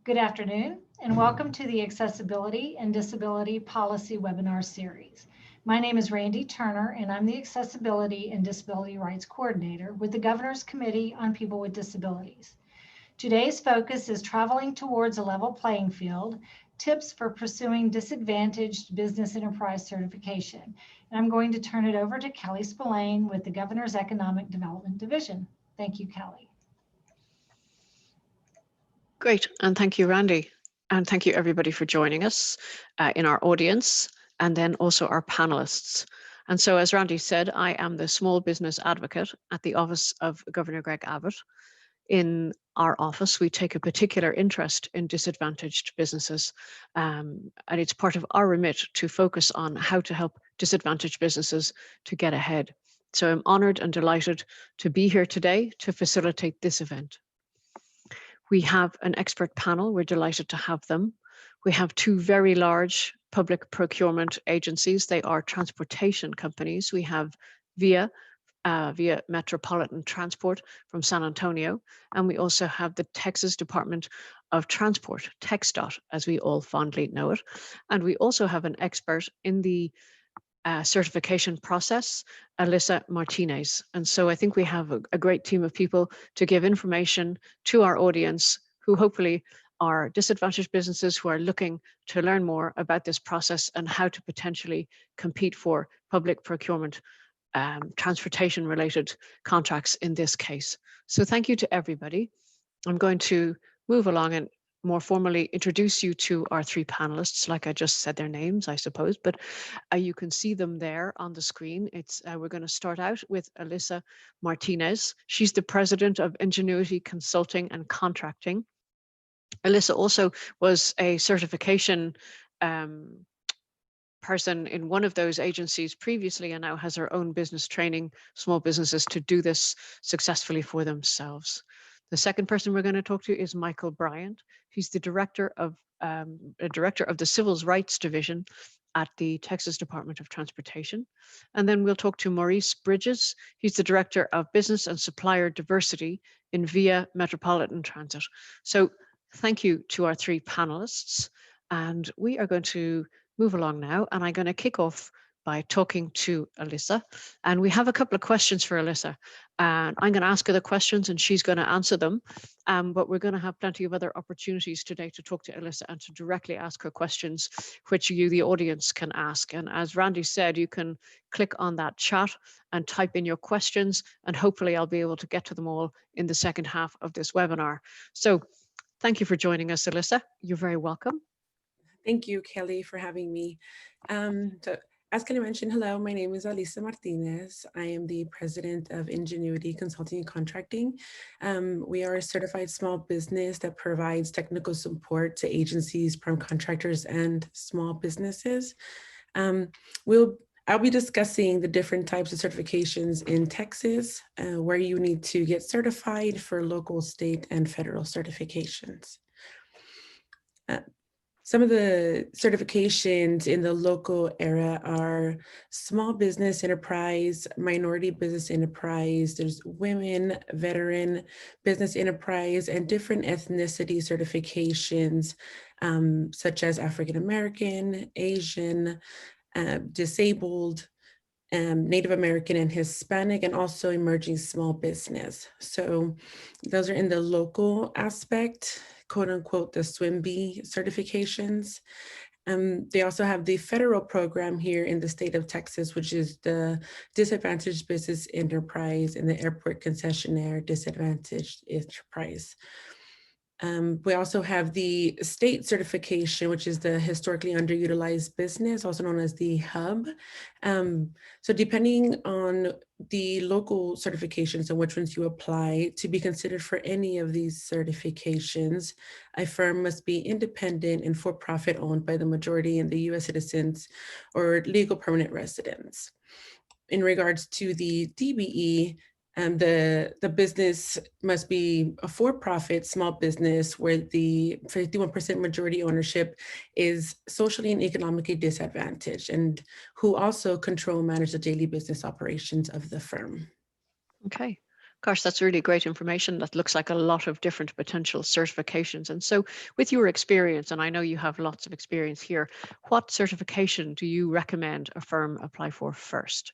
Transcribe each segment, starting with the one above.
Good afternoon, and welcome to the Accessibility and Disability Policy Webinar Series. My name is Randy Turner, and I'm the Accessibility and Disability Rights Coordinator with the Governor's Committee on People with Disabilities. Today's focus is traveling towards a level playing field, tips for pursuing disadvantaged business enterprise certification. And I'm going to turn it over to Kelly Spillane with the Governor's Economic Development Division. Thank you, Kelly. Great, and thank you, Randy. And thank you everybody for joining us in our audience and then also our panelists. And so as Randy said, I am the small business advocate at the Office of Governor Greg Abbott. In our office, we take a particular interest in disadvantaged businesses, and it's part of our remit to focus on how to help disadvantaged businesses to get ahead. So I'm honored and delighted to be here today to facilitate this event. We have an expert panel. We're delighted to have them. We have two very large public procurement agencies. They are transportation companies. We have VIA Metropolitan Transport from San Antonio, and we also have the Texas Department of Transport, TxDOT, as we all fondly know it. And we also have an expert in the certification process, Alyssa Martinez. And so I think we have a great team of people to give information to our audience who hopefully are disadvantaged businesses who are looking to learn more about this process and how to potentially compete for public procurement transportation related contracts in this case. So thank you to everybody. I'm going to move along and more formally introduce you to our three panelists, like I just said their names, I suppose, but you can see them there on the screen. We're going to start out with Alyssa Martinez. She's the president of Ingenuity Consulting and Contracting. Alyssa also was a certification person in one of those agencies previously and now has her own business training small businesses to do this successfully for themselves. The second person we're going to talk to is Michael Bryant. He's the director of the Civil Rights Division at the Texas Department of Transportation. And then we'll talk to Maurice Bridges. He's the director of Business and Supplier Diversity in VIA Metropolitan Transit. So thank you to our three panelists. And we are going to move along now, and I'm going to kick off by talking to Alyssa. And we have a couple of questions for Alyssa. And I'm going to ask her the questions and she's going to answer them. But we're going to have plenty of other opportunities today to talk to Alyssa and to directly ask her questions, which you, the audience, can ask. And as Randy said, you can click on that chat and type in your questions, and hopefully I'll be able to get to them all in the second half of this webinar. So thank you for joining us, Alyssa. You're very welcome. Thank you, Kelly, for having me. As Kelly mentioned, hello, my name is Alyssa Martinez. I am the president of Ingenuity Consulting and Contracting. We are a certified small business that provides technical support to agencies, prime contractors, and small businesses. I'll be discussing the different types of certifications in Texas, where you need to get certified for local, state, and federal certifications. Some of the certifications in the local area are small business enterprise, minority business enterprise, there's women, veteran business enterprise, and different ethnicity certifications, such as African American, Asian, disabled, Native American and Hispanic, and also emerging small business. So those are in the local aspect, quote unquote, the SWMB certifications. They also have the federal program here in the state of Texas, which is the Disadvantaged Business Enterprise and the Airport Concessionaire Disadvantaged Enterprise. We also have the state certification, which is the Historically Underutilized Business, also known as the HUB. So depending on the local certifications and which ones you apply, to be considered for any of these certifications, a firm must be independent and for-profit owned by the majority in the US citizens or legal permanent residents. In regards to the DBE, the business must be a for-profit small business where the 51% majority ownership is socially and economically disadvantaged, and who also control and manage the daily business operations of the firm. Okay, Gosh, that's really great information. That looks like a lot of different potential certifications. And so, with your experience, and I know you have lots of experience here, what certification do you recommend a firm apply for first?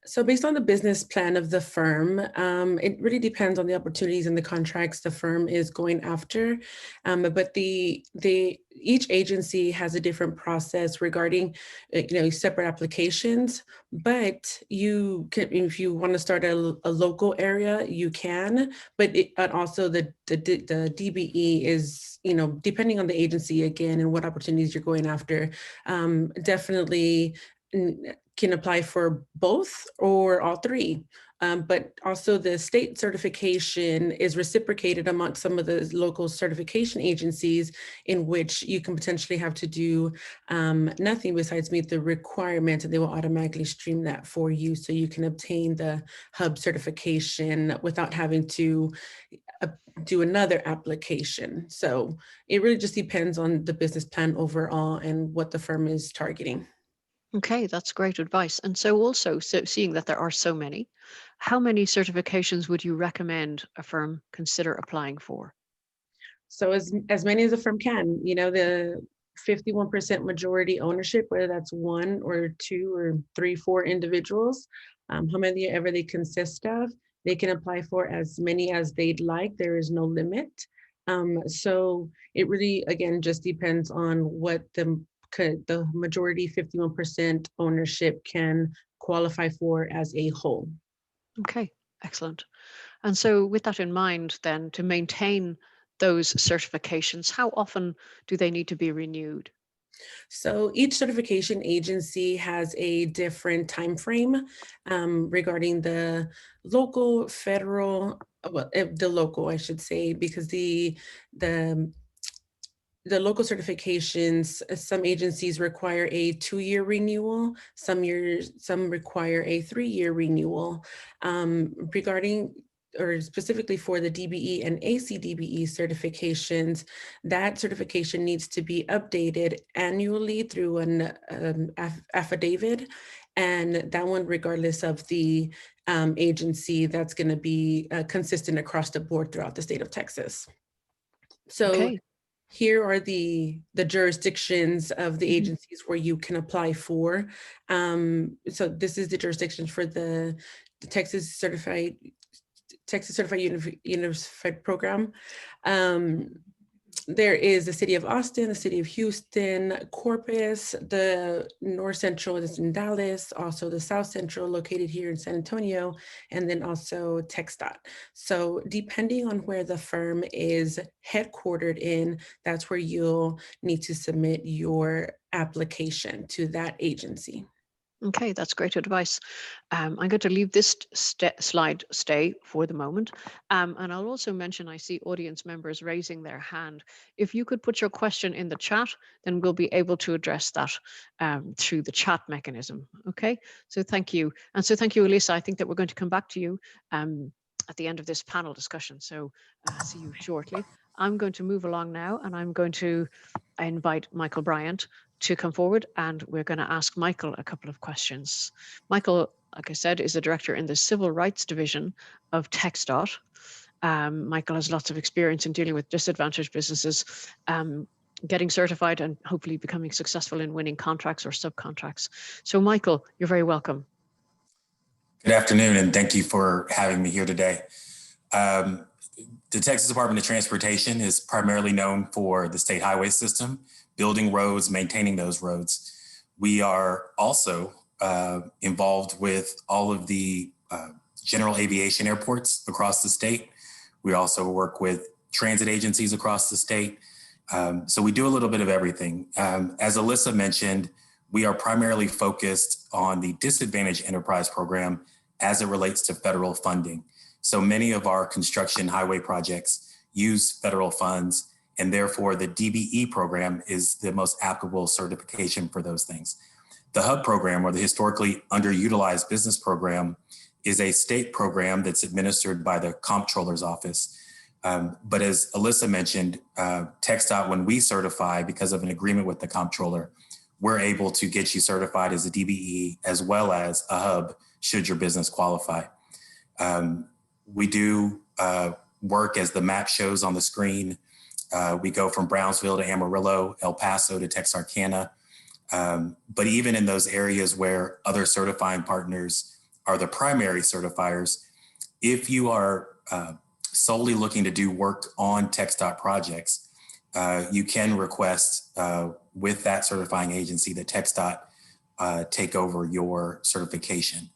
So based on the business plan of the firm, it really depends on the opportunities and the contracts the firm is going after. But each agency has a different process regarding, separate applications. But you can, if you want to start a local area, you can. But also the DBE is, depending on the agency again and what opportunities you're going after, definitely can apply for both or all three. But also the state certification is reciprocated amongst some of the local certification agencies, in which you can potentially have to do nothing besides meet the requirement, and they will automatically stream that for you, so you can obtain the hub certification without having to do another application. So it really just depends on the business plan overall and what the firm is targeting. Okay, that's great advice. And so, also, so seeing that there are so many, how many certifications would you recommend a firm consider applying for? So as many as a firm can, the 51% majority ownership, whether that's one or two or three, four individuals, how many ever they consist of, they can apply for as many as they'd like. There is no limit. So it really, again, just depends on what the majority 51% ownership can qualify for as a whole. Okay, excellent. And so, with that in mind, then to maintain those certifications, how often do they need to be renewed? So each certification agency has a different time frame regarding the local, federal, the local, I should say, because the the local certifications, some agencies require a 2-year renewal, some require a 3-year renewal. Regarding, or specifically for the DBE and ACDBE certifications, that certification needs to be updated annually through an affidavit. And that one, regardless of the agency, that's going to be consistent across the board throughout the state of Texas. So Okay. here are the jurisdictions of the Mhm. agencies where you can apply for. So this is the jurisdictions for the Texas Certified Unified Program. There is the city of Austin, the city of Houston, Corpus, the North Central is in Dallas, also the South Central located here in San Antonio, and then also TxDOT. So depending on where the firm is headquartered in, that's where you'll need to submit your application to that agency. Okay, that's great advice. I'm going to leave this slide stay for the moment. And I'll also mention I see audience members raising their hand. If you could put your question in the chat, then we'll be able to address that through the chat mechanism. Okay, so thank you. And so thank you, Elisa. I think that we're going to come back to you at the end of this panel discussion. So see you shortly. I'm going to move along now, and I'm going to invite Michael Bryant to come forward, and we're going to ask Michael a couple of questions. Michael, like I said, is the director in the Civil Rights Division of TxDOT. Michael has lots of experience in dealing with disadvantaged businesses, getting certified and hopefully becoming successful in winning contracts or subcontracts. So Michael, you're very welcome. Good afternoon, and thank you for having me here today. The Texas Department of Transportation is primarily known for the state highway system, building roads, maintaining those roads. We are also involved with all of the general aviation airports across the state. We also work with transit agencies across the state. So we do a little bit of everything. As Alyssa mentioned, we are primarily focused on the Disadvantaged Enterprise Program as it relates to federal funding. So many of our construction highway projects use federal funds, and therefore the DBE program is the most applicable certification for those things. The HUB program, or the Historically Underutilized Business Program, is a state program that's administered by the Comptroller's Office. But as Alyssa mentioned, TxDOT, when we certify because of an agreement with the Comptroller, we're able to get you certified as a DBE as well as a HUB should your business qualify. We do work as the map shows on the screen. We go from Brownsville to Amarillo, El Paso to Texarkana. But even in those areas where other certifying partners are the primary certifiers, if you are solely looking to do work on TxDOT projects, you can request with that certifying agency that TxDOT take over your certification.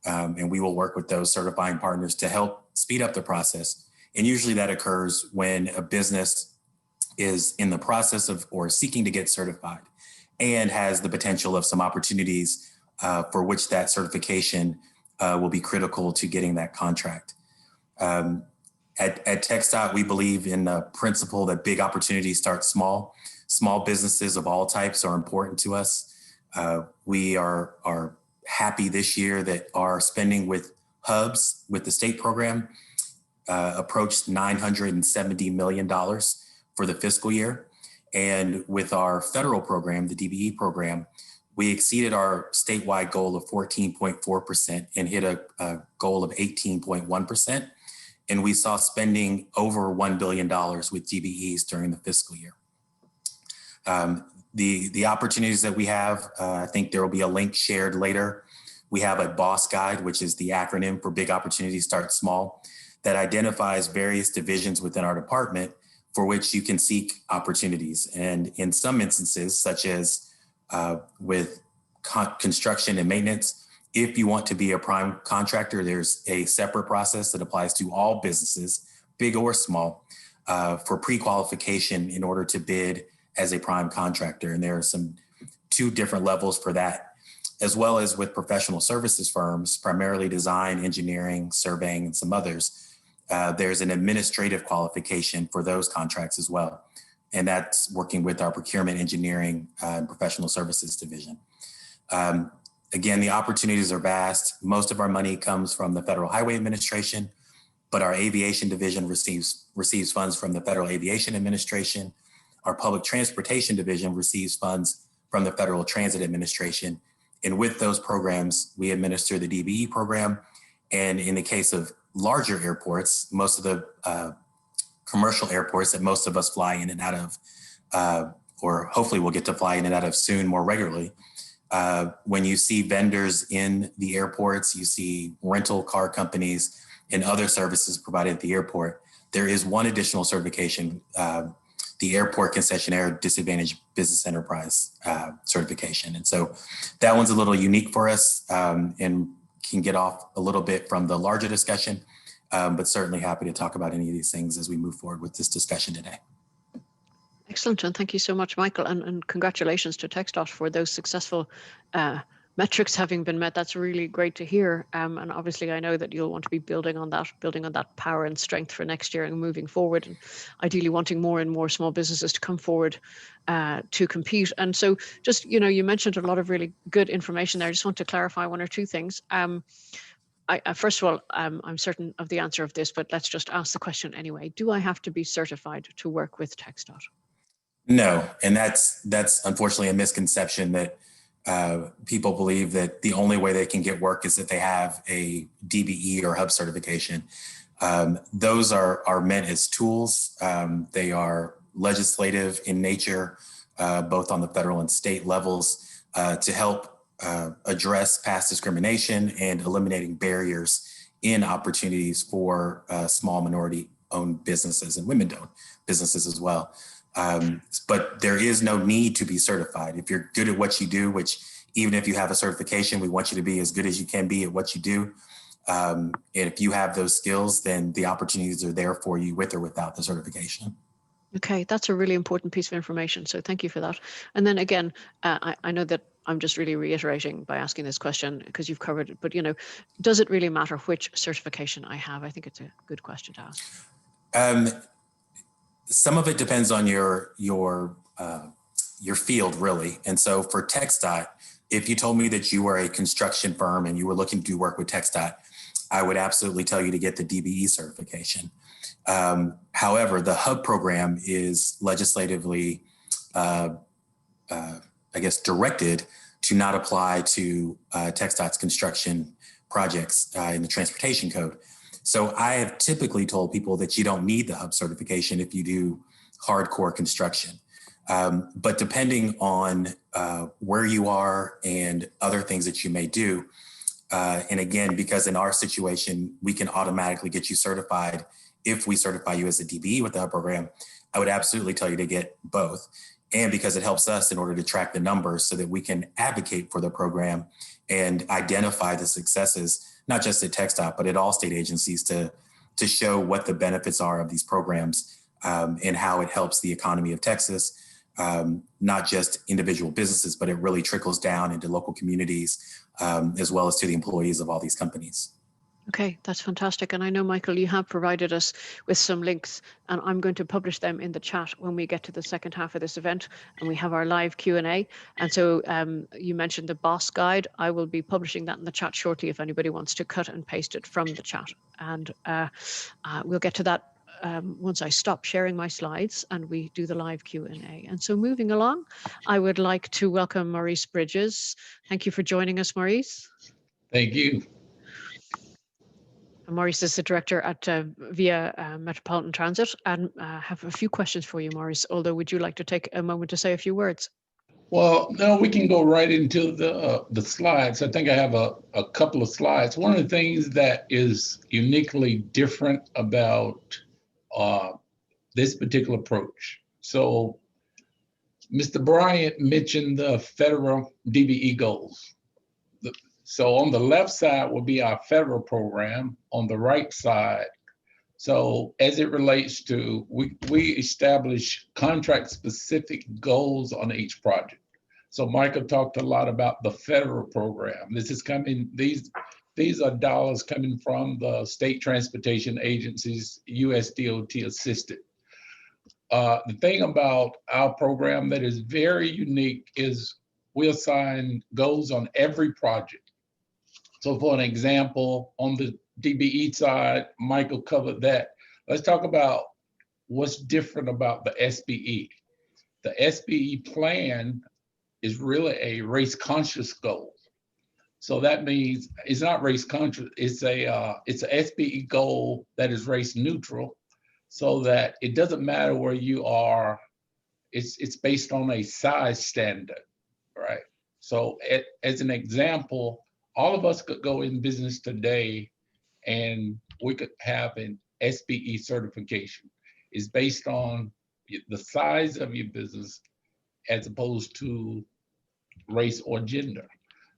And we will work with those certifying partners to help speed up the process. And usually that occurs when a business is in the process of or seeking to get certified and has the potential of some opportunities for which that certification will be critical to getting that contract. At TxDOT, we believe in the principle that big opportunities start small. Small businesses of all types are important to us. We are happy this year that our spending with hubs with the state program approached $970 million for the fiscal year. And with our federal program, the DBE program, we exceeded our statewide goal of 14.4% and hit a goal of 18.1%. And we saw spending over $1 billion with DBEs during the fiscal year. The opportunities that we have, I think there will be a link shared later. We have a BOSS guide, which is the acronym for Big Opportunities Start Small, that identifies various divisions within our department for which you can seek opportunities. And in some instances, such as with construction and maintenance, if you want to be a prime contractor, there's a separate process that applies to all businesses, big or small, for pre-qualification in order to bid as a prime contractor. And there are two different levels for that, as well as with professional services firms, primarily design, engineering, surveying, and some others. There's an administrative qualification for those contracts as well. And that's working with our procurement, engineering, and professional services division. Again, the opportunities are vast. Most of our money comes from the Federal Highway Administration, but our aviation division receives funds from the Federal Aviation Administration. Our public transportation division receives funds from the Federal Transit Administration. And with those programs, we administer the DBE program. And in the case of larger airports, most of the commercial airports that most of us fly in and out of, or hopefully we'll get to fly in and out of soon more regularly. When you see vendors in the airports, you see rental car companies and other services provided at the airport, there is one additional certification, the Airport Concessionaire Disadvantaged Business Enterprise certification. And so that one's a little unique for us and can get off a little bit from the larger discussion, but certainly happy to talk about any of these things as we move forward with this discussion today. Excellent, and thank you so much, Michael, and congratulations to TxDOT for those successful metrics having been met. That's really great to hear, and obviously I know that you'll want to be building on that power and strength for next year and moving forward, and ideally wanting more and more small businesses to come forward to compete. And so just, you mentioned a lot of really good information there. I just want to clarify one or two things. First of all, I'm certain of the answer of this, but let's just ask the question anyway. Do I have to be certified to work with TxDOT? No, and that's unfortunately a misconception that people believe that the only way they can get work is if they have a DBE or hub certification. Those are meant as tools. They are legislative in nature, both on the federal and state levels, to help address past discrimination and eliminating barriers in opportunities for small minority-owned businesses and women-owned businesses as well. But there is no need to be certified. If you're good at what you do, which even if you have a certification, we want you to be as good as you can be at what you do. And if you have those skills, then the opportunities are there for you with or without the certification. Okay, that's a really important piece of information. So thank you for that. And then again, I know that I'm just really reiterating by asking this question because you've covered it, but does it really matter which certification I have? I think it's a good question to ask. Some of it depends on your field, really. And so for TxDOT, if you told me that you were a construction firm and you were looking to do work with TxDOT, I would absolutely tell you to get the DBE certification. However, the hub program is legislatively, directed to not apply to TxDOT's construction projects in the transportation code. So I have typically told people that you don't need the hub certification if you do hardcore construction. But depending on where you are and other things that you may do, and again, because in our situation, we can automatically get you certified if we certify you as a DBE with the hub program, I would absolutely tell you to get both. And because it helps us in order to track the numbers so that we can advocate for the program and identify the successes, not just at TxDOT, but at all state agencies to show what the benefits are of these programs and how it helps the economy of Texas, not just individual businesses, but it really trickles down into local communities as well as to the employees of all these companies. Okay, that's fantastic. And I know, Michael, you have provided us with some links, and I'm going to publish them in the chat when we get to the second half of this event and we have our live Q&A. And so you mentioned the BOSS guide. I will be publishing that in the chat shortly if anybody wants to cut and paste it from the chat. And we'll get to that once I stop sharing my slides and we do the live Q&A. And so moving along, I would like to welcome Maurice Bridges. Thank you for joining us, Maurice. Thank you. Maurice is the director at VIA Metropolitan Transit, and have a few questions for you, Maurice, although would you like to take a moment to say a few words? Well, no, we can go right into the slides. I think I have a couple of slides. One of the things that is uniquely different about this particular approach. So Mr. Bryant mentioned the federal DBE goals. So on the left side will be our federal program, on the right side. So as it relates to, we establish contract specific goals on each project. So Michael talked a lot about the federal program. This is coming, these are dollars coming from the state transportation agencies, USDOT assisted. The thing about our program that is very unique is we assign goals on every project. So for an example, on the DBE side, Michael covered that. Let's talk about what's different about the SBE. The SBE plan is really a race conscious goal. So that means it's not race conscious, it's a SBE goal that is race neutral, so that it doesn't matter where you are, it's based on a size standard, right? So as an example, all of us could go in business today and we could have an SBE certification. It's based on the size of your business as opposed to race or gender.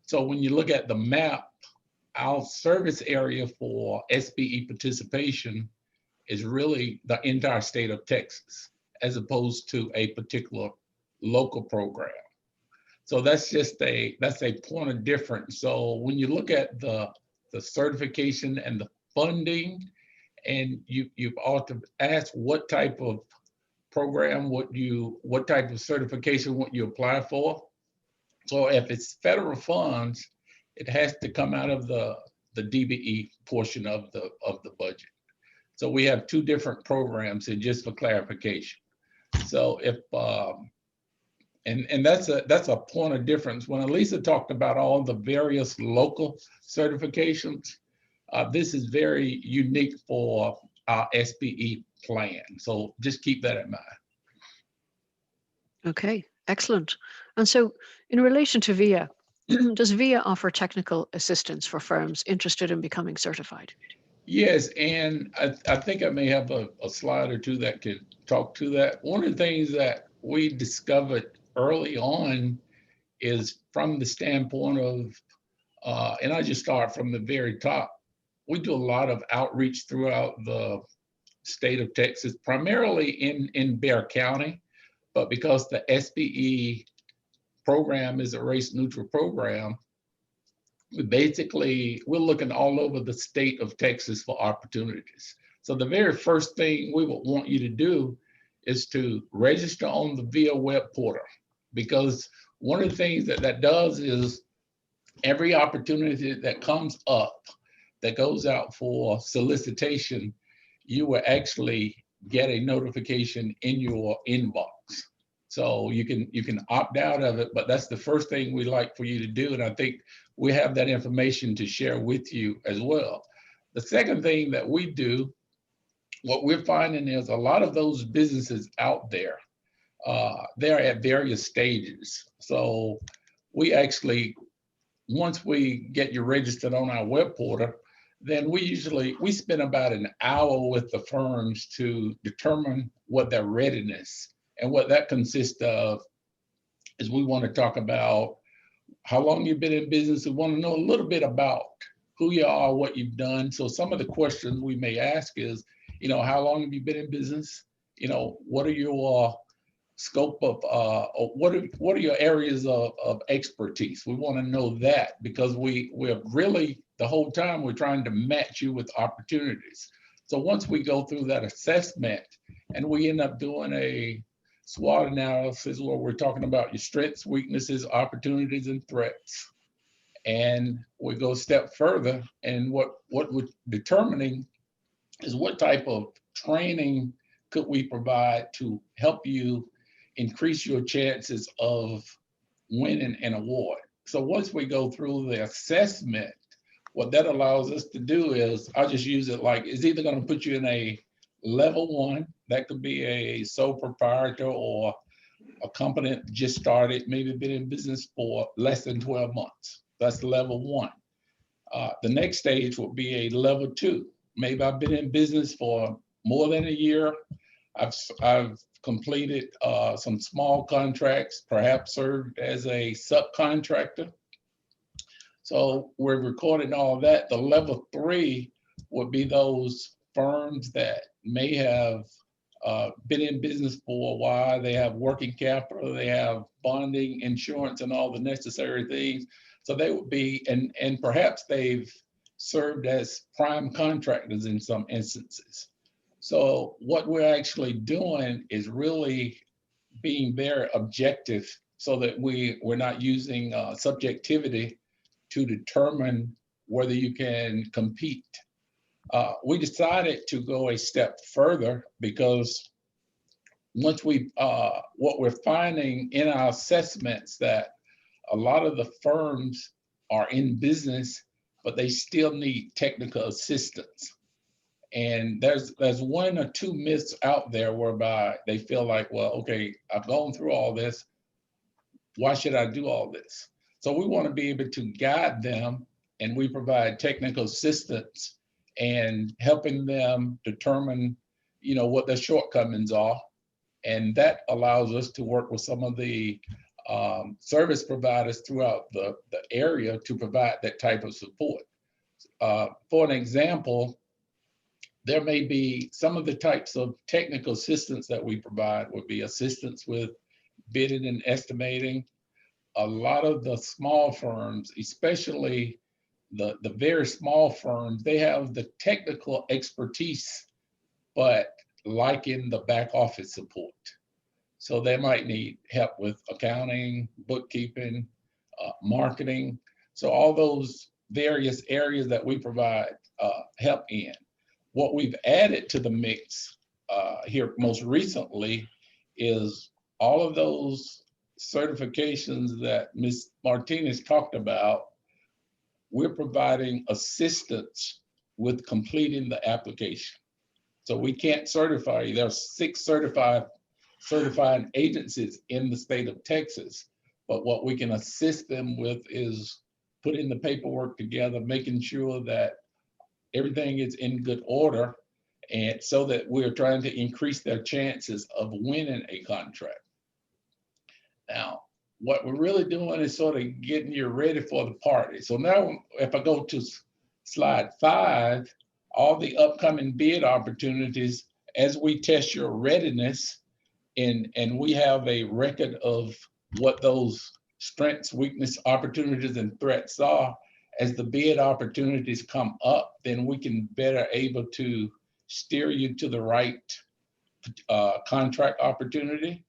So when you look at the map, our service area for SBE participation is really the entire state of Texas, as opposed to a particular local program. So that's a point of difference. So when you look at the certification and the funding, and you've also asked what type of program, what type of certification would you apply for? So if it's federal funds, it has to come out of the DBE portion of the budget. So we have two different programs, and just for clarification. So if and that's a point of difference. When Elisa talked about all the various local certifications, this is very unique for our SBE plan. So just keep that in mind. Okay, excellent. And so in relation to VIA, does VIA offer technical assistance for firms interested in becoming certified? Yes, and I think I may have a slide or two that could talk to that. One of the things that we discovered early on is from the standpoint of, and I just start from the very top, we do a lot of outreach throughout the state of Texas, primarily in Bexar County, but because the SBE program is a race neutral program, we're looking all over the state of Texas for opportunities. So the very first thing we would want you to do is to register on the VIA web portal, because one of the things that does is every opportunity that comes up that goes out for solicitation, you will actually get a notification in your inbox. So you can opt out of it, but that's the first thing we like for you to do. And I think we have that information to share with you as well. The second thing that we do, what we're finding is a lot of those businesses out there, they're at various stages. So we actually, once we get you registered on our web portal, then we spend about an hour with the firms to determine what their readiness, and what that consists of is we want to talk about how long you've been in business. We want to know a little bit about who you are, what you've done. So some of the questions we may ask is, how long have you been in business? What are your scope of, what are your areas of expertise? We want to know that, because we're really, the whole time we're trying to match you with opportunities. So once we go through that assessment and we end up doing a SWOT analysis where we're talking about your strengths, weaknesses, opportunities, and threats, and we go a step further, and what we're determining is what type of training could we provide to help you increase your chances of winning an award. So once we go through the assessment, what that allows us to do is, I'll just use it like, it's either going to put you in a level 1, that could be a sole proprietor or a company that just started, maybe been in business for less than 12 months. That's level 1. The next stage will be a level 2. Maybe I've been in business for more than a year. I've completed some small contracts, perhaps served as a subcontractor. So we're recording all of that. The level 3 would be those firms that may have been in business for a while. They have working capital, they have bonding, insurance, and all the necessary things. So they would be, and perhaps they've served as prime contractors in some instances. So what we're actually doing is really being very objective, so that we're not using subjectivity to determine whether you can compete. We decided to go a step further because once what we're finding in our assessments, that a lot of the firms are in business, but they still need technical assistance. And there's 1 or 2 myths out there whereby they feel like, well, okay, I've gone through all this. Why should I do all this? So we want to be able to guide them, and we provide technical assistance and helping them determine, what their shortcomings are. And that allows us to work with some of the service providers throughout the area to provide that type of support. For an example, there may be some of the types of technical assistance that we provide would be assistance with bidding and estimating. A lot of the small firms, especially the very small firms, they have the technical expertise, but lacking the back office support. So they might need help with accounting, bookkeeping, marketing. So all those various areas that we provide help in. What we've added to the mix here most recently is all of those certifications that Ms. Martinez talked about. We're providing assistance with completing the application. So we can't certify you. There are 6 certifying agencies in the state of Texas, but what we can assist them with is putting the paperwork together, making sure that everything is in good order, and so that we're trying to increase their chances of winning a contract. Now, what we're really doing is sort of getting you ready for the party. So now, if I go to slide 5, all the upcoming bid opportunities, as we test your readiness, and we have a record of what those strengths, weakness, opportunities, and threats are. As the bid opportunities come up, then we can better able to steer you to the right contract opportunity.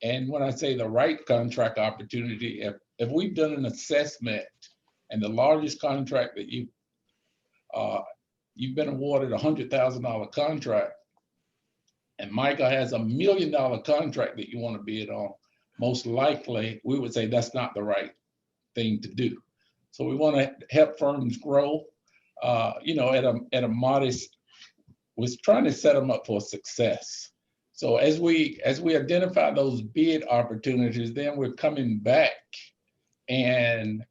And when I say the right contract opportunity, if we've done an assessment and the largest contract that you've been awarded a $100,000 contract, and Micah has $1 million contract that you want to bid on, most likely we would say that's not the right thing to do. So we want to help firms grow. at a modest, was trying to set them up for success. So as we identify those bid opportunities, then we're coming back and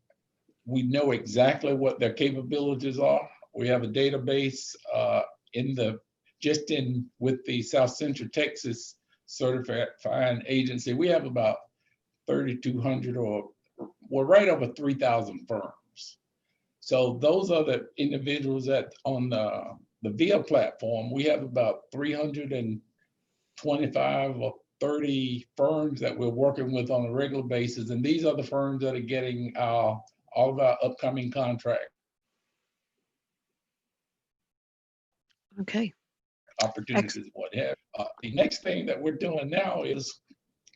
we know exactly what their capabilities are. We have a database with the South Central Texas Certifying Agency. We have about 3,200 or we're right over 3,000 firms. So those are the individuals that on the VIA platform, we have about 325 or 30 firms that we're working with on a regular basis. And these are the firms that are getting all of our upcoming contract Okay. opportunities, what have. The next thing that we're doing now is,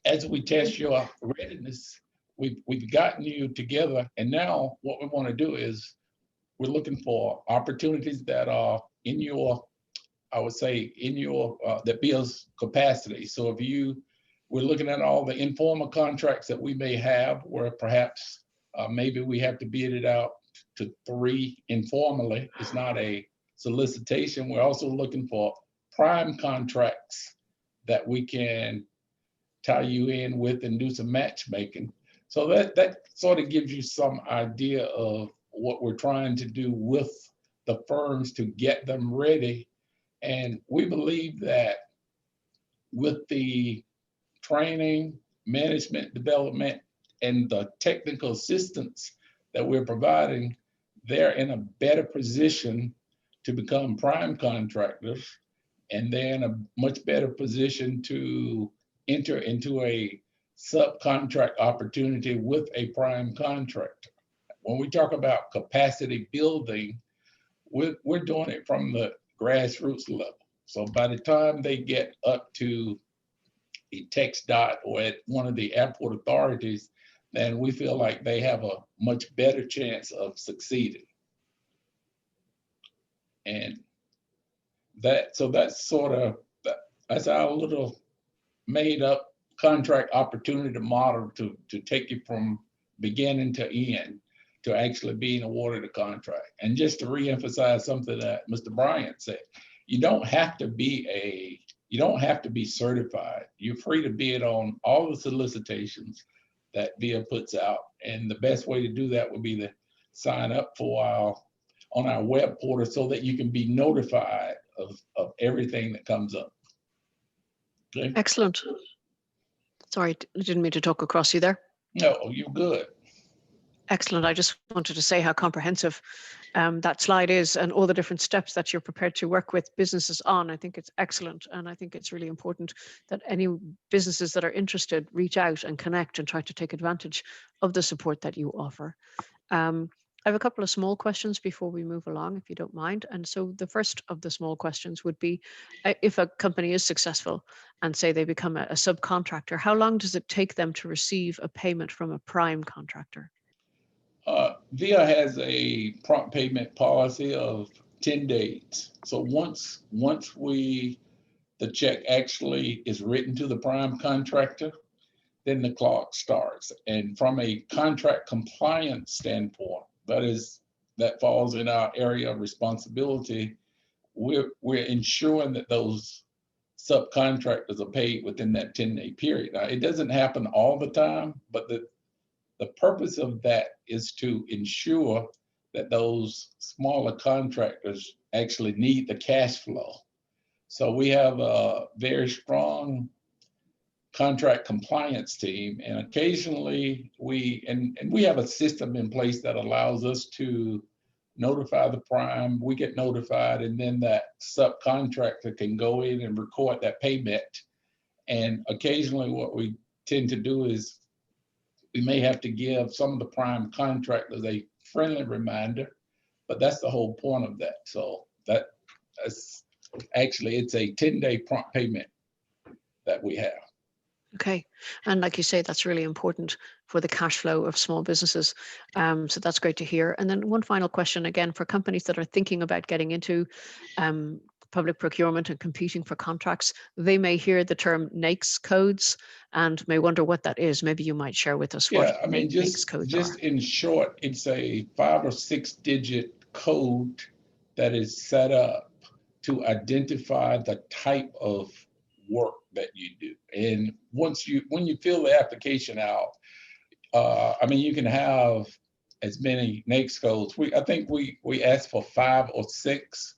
as we test your readiness, we've gotten you together, and now what we want to do is we're looking for opportunities that are in your, I would say, that builds capacity. So we're looking at all the informal contracts that we may have, where perhaps maybe we have to bid it out to 3 informally. It's not a solicitation. We're also looking for prime contracts that we can tie you in with and do some matchmaking. So that sort of gives you some idea of what we're trying to do with the firms to get them ready. And we believe that with the training, management, development, and the technical assistance that we're providing, they're in a better position to become prime contractors, and they're in a much better position to enter into a subcontract opportunity with a prime contractor. When we talk about capacity building, we're doing it from the grassroots level. So by the time they get up to a TxDOT or at one of the airport authorities, then we feel like they have a much better chance of succeeding. And that's sort of, that's our little made up contract opportunity model to take you from beginning to end to actually being awarded a contract. And just to reemphasize something that Mr. Bryant said, you don't have to be certified. You're free to bid on all the solicitations that VIA puts out. And the best way to do that would be to sign up on our web portal so that you can be notified of everything that comes up. Okay. Excellent. Sorry, I didn't mean to talk across you there. No, you're good. Excellent. I just wanted to say how comprehensive that slide is and all the different steps that you're prepared to work with businesses on. I think it's excellent. And I think it's really important that any businesses that are interested reach out and connect and try to take advantage of the support that you offer. I have a couple of small questions before we move along, if you don't mind. And so the first of the small questions would be, if a company is successful and say they become a subcontractor, how long does it take them to receive a payment from a prime contractor? VIA has a prompt payment policy of 10 days. So once the check actually is written to the prime contractor, then the clock starts. And from a contract compliance standpoint, that falls in our area of responsibility, we're ensuring that those subcontractors are paid within that 10-day period. Now, it doesn't happen all the time, but the purpose of that is to ensure that those smaller contractors actually need the cash flow. So we have a very strong contract compliance team, and occasionally we have a system in place that allows us to notify the prime. We get notified, and then that subcontractor can go in and record that payment. And occasionally what we tend to do is we may have to give some of the prime contractors a friendly reminder, but that's the whole point of that. So that's actually, it's a 10-day prompt payment that we have. Okay. And like you say, that's really important for the cash flow of small businesses. So that's great to hear. And then one final question, again, for companies that are thinking about getting into public procurement and competing for contracts, they may hear the term NAICS codes and may wonder what that is. Maybe you might share with us what NAICS codes are. Just in short, it's a 5 or 6 digit code that is set up to identify the type of work that you do. And when you fill the application out, I mean, you can have as many NAICS codes. I think we ask for 5 or 6.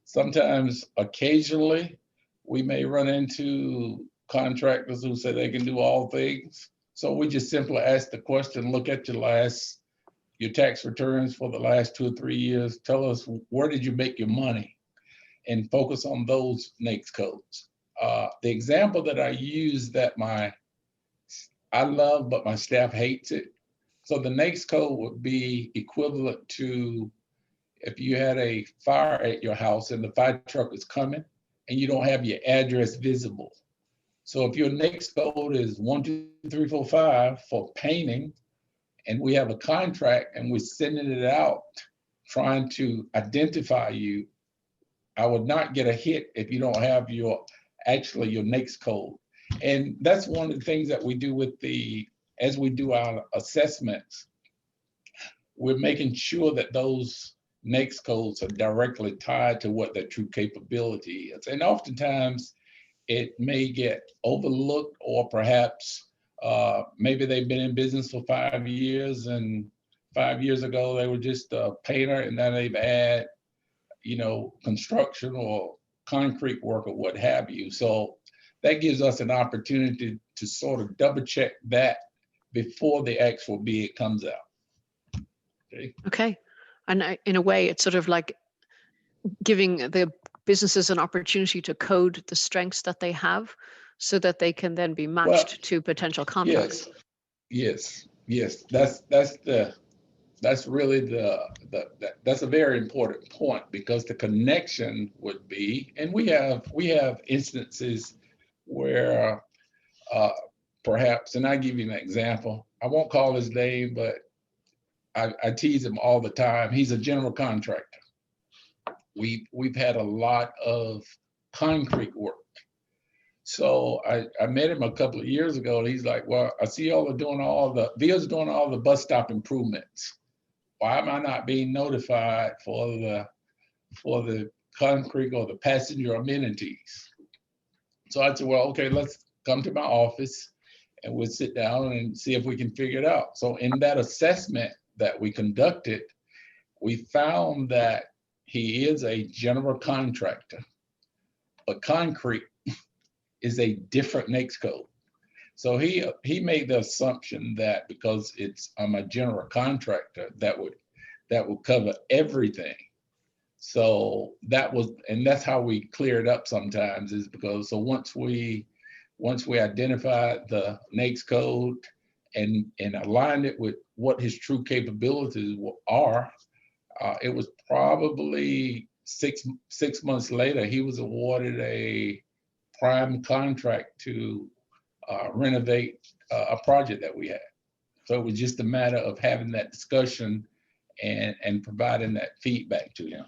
Sometimes, occasionally, we may run into contractors who say they can do all things. So we just simply ask the question, look at your tax returns for the last 2 or 3 years. Tell us, where did you make your money? And focus on those NAICS codes. The example that I use that I love, but my staff hates it. So the NAICS code would be equivalent to if you had a fire at your house and the fire truck is coming and you don't have your address visible. So if your NAICS code is 1, 2, 3, 4, 5 for painting, and we have a contract and we're sending it out trying to identify you, I would not get a hit if you don't have your NAICS code. And that's one of the things that we do as we do our assessments, we're making sure that those NAICS codes are directly tied to what their true capability is. And oftentimes it may get overlooked, or perhaps maybe they've been in business for 5 years, and 5 years ago they were just a painter, and now they've had, construction or concrete work or what have you. So that gives us an opportunity to sort of double check that before the actual bid comes out. Okay. And in a way, it's sort of like giving the businesses an opportunity to code the strengths that they have so that they can then be matched to potential contracts. Yes. That's really that's a very important point, because the connection would be, and we have instances where perhaps, and I give you an example. I won't call his name, but I tease him all the time. He's a general contractor. We've had a lot of concrete work. So I met him a couple of years ago, and he's like, "Well, I see y'all are doing VIA's doing all the bus stop improvements. Why am I not being notified for the concrete or the passenger amenities?" So I said, "Well, okay, let's come to my office and we'll sit down and see if we can figure it out." So in that assessment that we conducted, we found that he is a general contractor, but concrete is a different NAICS code. So he made the assumption that because I'm a general contractor, that would cover everything. So that's how we clear it up sometimes, is because once we identified the NAICS code and aligned it with what his true capabilities are, it was probably six months later, he was awarded a prime contract to renovate a project that we had. So it was just a matter of having that discussion and providing that feedback to him.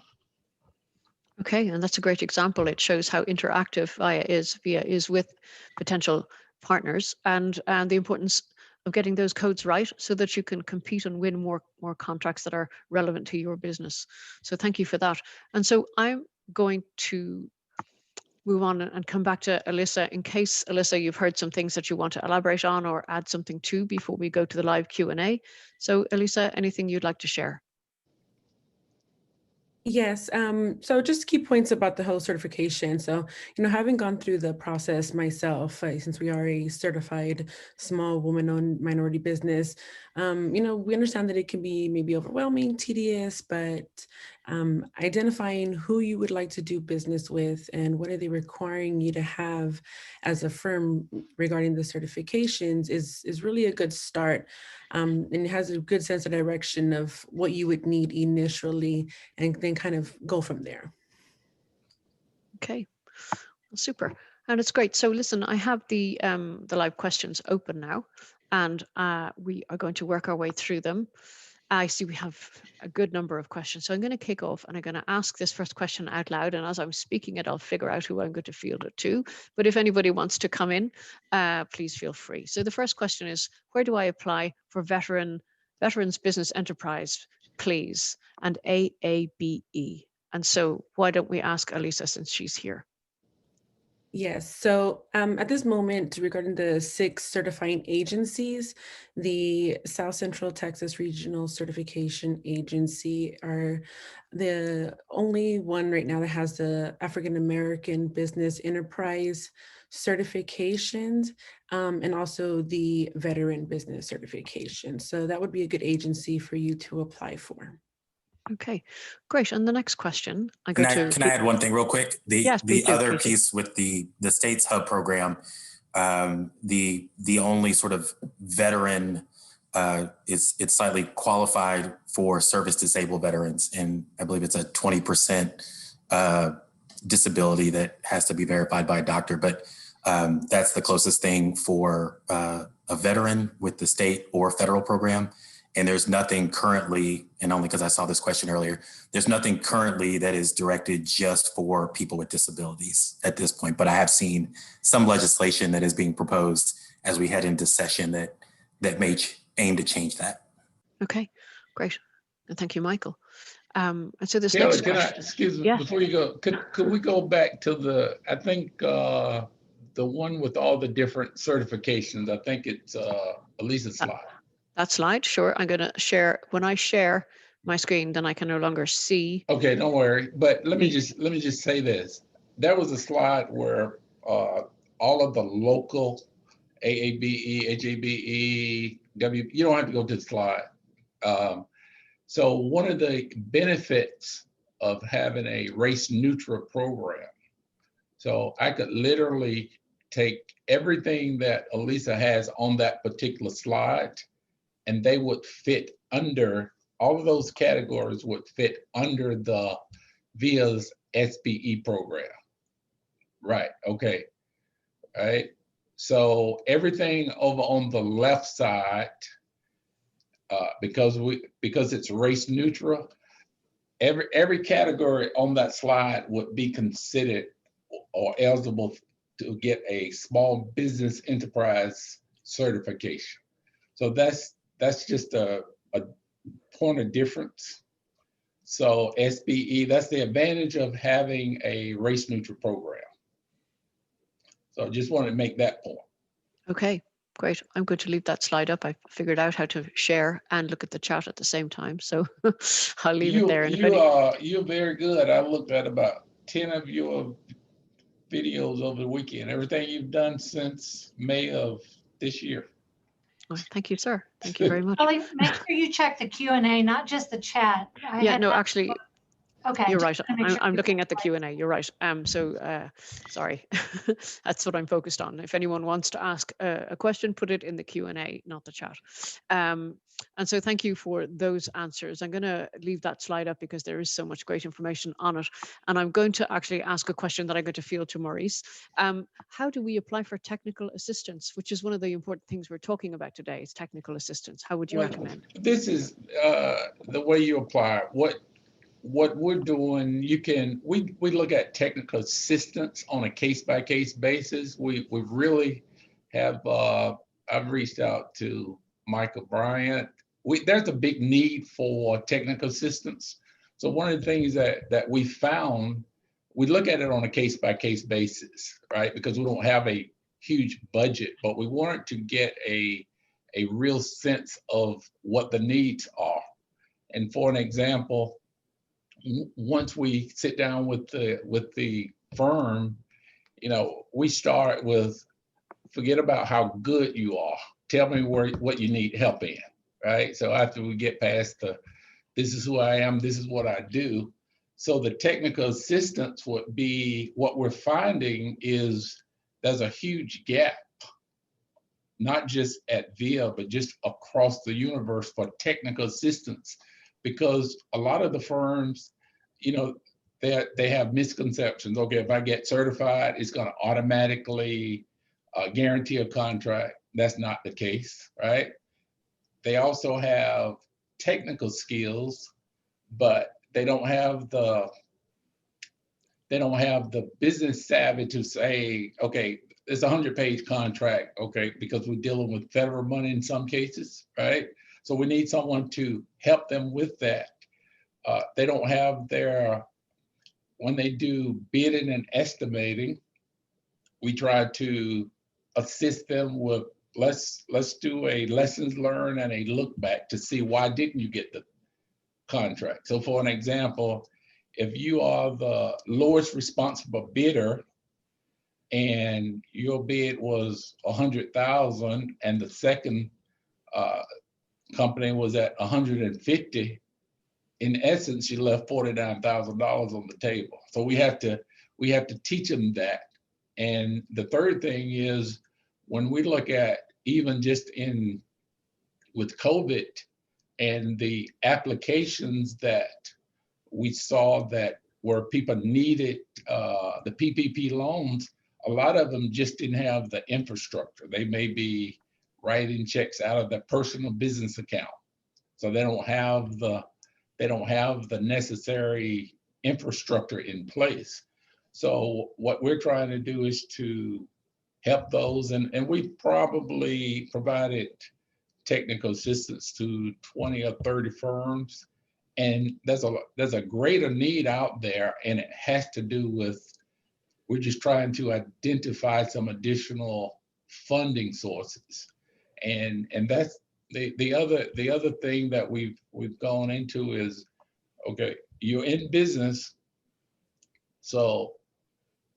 Okay, and that's a great example. It shows how interactive VIA is with potential partners, and the importance of getting those codes right so that you can compete and win more contracts that are relevant to your business. So thank you for that. And so I'm going to move on and come back to Alyssa, in case, Alyssa, you've heard some things that you want to elaborate on or add something to before we go to the live Q&A. So Alyssa, anything you'd like to share? Yes. So just key points about the whole certification. So, having gone through the process myself, since we are a certified small woman-owned minority business, we understand that it can be maybe overwhelming, tedious, but identifying who you would like to do business with and what are they requiring you to have as a firm regarding the certifications is really a good start. And it has a good sense of direction of what you would need initially, and then kind of go from there. Okay, well, super. And it's great. So listen, I have the live questions open now, and we are going to work our way through them. I see we have a good number of questions. So I'm going to kick off and I'm going to ask this first question out loud. And as I'm speaking it, I'll figure out who I'm going to field it to. But if anybody wants to come in, please feel free. So the first question is, where do I apply for Veterans Business Enterprise, please? And AABE. And so why don't we ask Elisa since she's here? Yes, so at this moment, regarding the 6 certifying agencies, the South Central Texas Regional Certification Agency are the only one right now that has the African American Business Enterprise certifications, and also the Veteran Business Certification. So that would be a good agency for you to apply for. Okay, great. And the next question, Can I add one thing real quick? Yes, please The do, other please do. piece with the States Hub program, the only sort of veteran it's slightly qualified for service disabled veterans, and I believe it's a 20% disability that has to be verified by a doctor. But that's the closest thing for a veteran with the state or federal program. And there's nothing currently, and only because I saw this question earlier, there's nothing currently that is directed just for people with disabilities at this point. But I have seen some legislation that is being proposed as we head into session that may aim to change that. Okay, great. And thank you, Michael. And so this Taylor, next can question. I, excuse me, Yeah. before you go, could we go back to I think the one with all the different certifications? I think it's Elisa's slide. That slide, sure. I'm going to share. When I share my screen, then I can no longer see. Okay, don't worry. But let me just say this. There was a slide where all of the local AABE, HABE, you don't have to go to the slide. So one of the benefits of having a race neutral program, so I could literally take everything that Elisa has on that particular slide, and they would fit under, all of those categories would fit under the VIA's SBE program. Right, okay, all right. So everything over on the left side, because it's race neutral, every category on that slide would be considered or eligible to get a small business enterprise certification. So that's just a point of difference. So SBE, that's the advantage of having a race neutral program. So I just wanted to make that point. Okay, great. I'm going to leave that slide up. I figured out how to share and look at the chat at the same time. So I'll leave it there. And You're very good. I looked at about 10 of your videos over the weekend, everything you've done since May of this year. Well, thank you, sir. Thank you very much. Ellie, make sure you check the Q&A, not just the chat. Yeah, no, actually, okay, you're right. sure I'm looking at the Q&A. You're right. Sorry, that's what I'm focused on. If anyone wants to ask a question, put it in the Q&A, not the chat. And so thank you for those answers. I'm going to leave that slide up because there is so much great information on it. And I'm going to actually ask a question that I'm going to field to Maurice. How do we apply for technical assistance, which is one of the important things we're talking about today, is technical assistance. How would you recommend? This is the way you apply. What we're doing, we look at technical assistance on a case-by-case basis. We really have, I've reached out to Michael Bryant. There's a big need for technical assistance. So one of the things that we found, we look at it on a case-by-case basis, right? Because we don't have a huge budget, but we wanted to get a real sense of what the needs are. And for an example, once we sit down with the firm, we start with, forget about how good you are. Tell me what you need help in, right? So after we get past this is who I am, this is what I do. So the technical assistance would be, what we're finding is there's a huge gap, not just at VIA, but just across the universe for technical assistance, because a lot of the firms, they have misconceptions. Okay, if I get certified, it's going to automatically guarantee a contract. That's not the case, right? They also have technical skills, but they don't have the business savvy to say, okay, it's a 100-page contract, okay, because we're dealing with federal money in some cases, right? So we need someone to help them with that. They don't have their when they do bidding and estimating, we try to assist them with, let's do a lessons learned and a look back to see why didn't you get the contract. So for an example, if you are the lowest responsible bidder and your bid was 100,000 and the second company was at 150, in essence, you left $49,000 on the table. So we have to teach them that. And the third thing is, when we look at even just with COVID and the applications that we saw that where people needed the PPP loans, a lot of them just didn't have the infrastructure. They may be writing checks out of their personal business account, so they don't have the necessary infrastructure in place. So what we're trying to do is to help those, and we probably provided technical assistance to 20 or 30 firms, and there's a greater need out there, and it has to do with, we're just trying to identify some additional funding sources, and that's the other thing that we've gone into is, okay, you're in business, so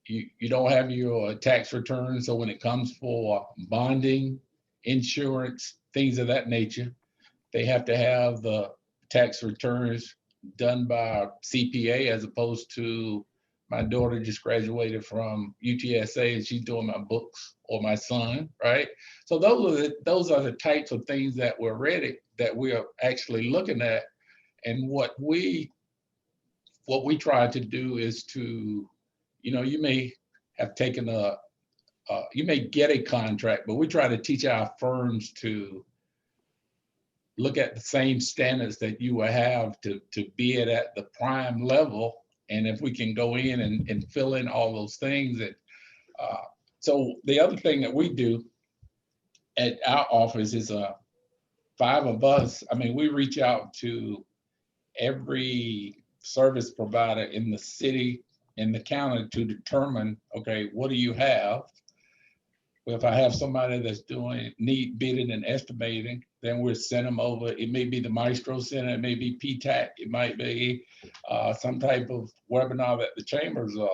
you don't have your tax return. So when it comes for bonding, insurance, things of that nature, they have to have the tax returns done by CPA, as opposed to my daughter just graduated from UTSA and she's doing my books, or my son, right? So those are the types of things that we are actually looking at. And what we try to do is to, you may have taken you may get a contract, but we try to teach our firms to look at the same standards that you will have to bid at the prime level. And if we can go in and fill in all those things so the other thing that we do at our office is 5 of us. I mean, we reach out to every service provider in the city, in the county, to determine, okay, what do you have? Well, if I have somebody that's need bidding and estimating, then we'll send them over. It may be the Maestro Center, it may be PTAC, it might be some type of webinar that the chambers are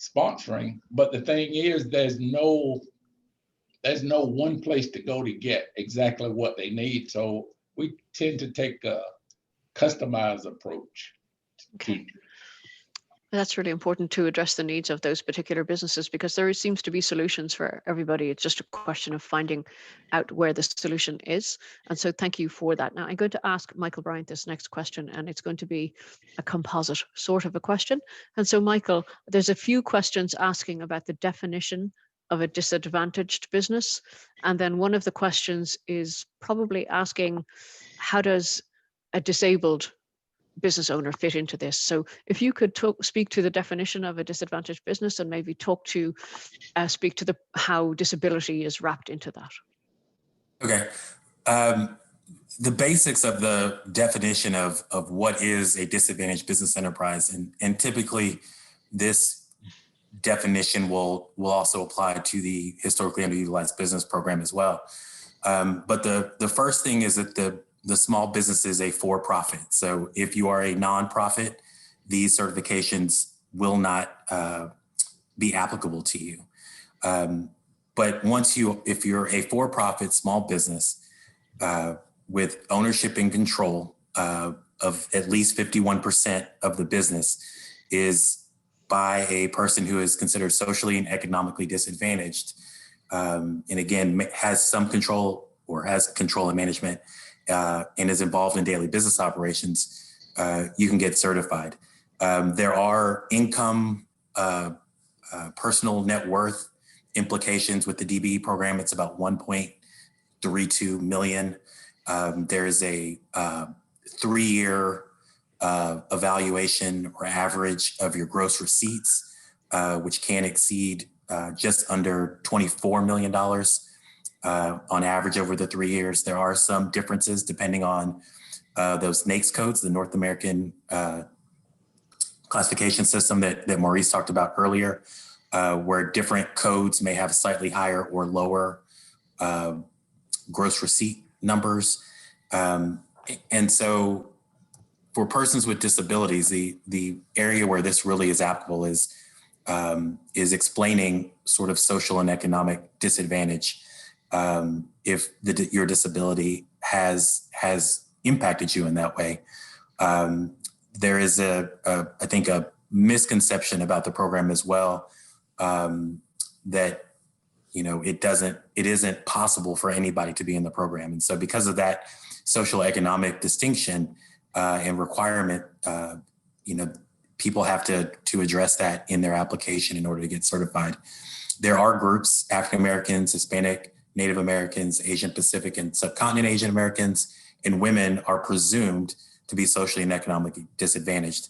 sponsoring. But the thing is, there's no one place to go to get exactly what they need. So we tend to take a customized approach. Okay. That's really important to address the needs of those particular businesses, because there seems to be solutions for everybody. It's just a question of finding out where the solution is. And so thank you for that. Now I'm going to ask Michael Bryant this next question, and it's going to be a composite sort of a question. And so Michael, there's a few questions asking about the definition of a disadvantaged business. And then one of the questions is probably asking, how does a disabled business owner fit into this? So if you could speak to the definition of a disadvantaged business, and maybe speak to how disability is wrapped into that. Okay. The basics of the definition of what is a disadvantaged business enterprise, and typically this definition will also apply to the historically underutilized business program as well. But the first thing is that the small business is a for-profit. So if you are a nonprofit, these certifications will not be applicable to you. But if you're a for-profit small business with ownership and control of at least 51% of the business is by a person who is considered socially and economically disadvantaged, and again, has some control or has control and management, and is involved in daily business operations, you can get certified. There are income, personal net worth implications with the DBE program. It's about 1.32 million. There's a 3-year evaluation or average of your gross receipts, which can exceed just under $24 million. On average over the 3 years. There are some differences depending on those NAICS codes, the North American classification system that Maurice talked about earlier, where different codes may have slightly higher or lower gross receipt numbers. And so for persons with disabilities, the area where this really is applicable is explaining sort of social and economic disadvantage if your disability has impacted you in that way. There is I think a misconception about the program as well, that it isn't possible for anybody to be in the program. And so because of that social economic distinction and requirement, people have to address that in their application in order to get certified. There are groups, African Americans, Hispanic, Native Americans, Asian Pacific and subcontinent Asian Americans, and women are presumed to be socially and economically disadvantaged.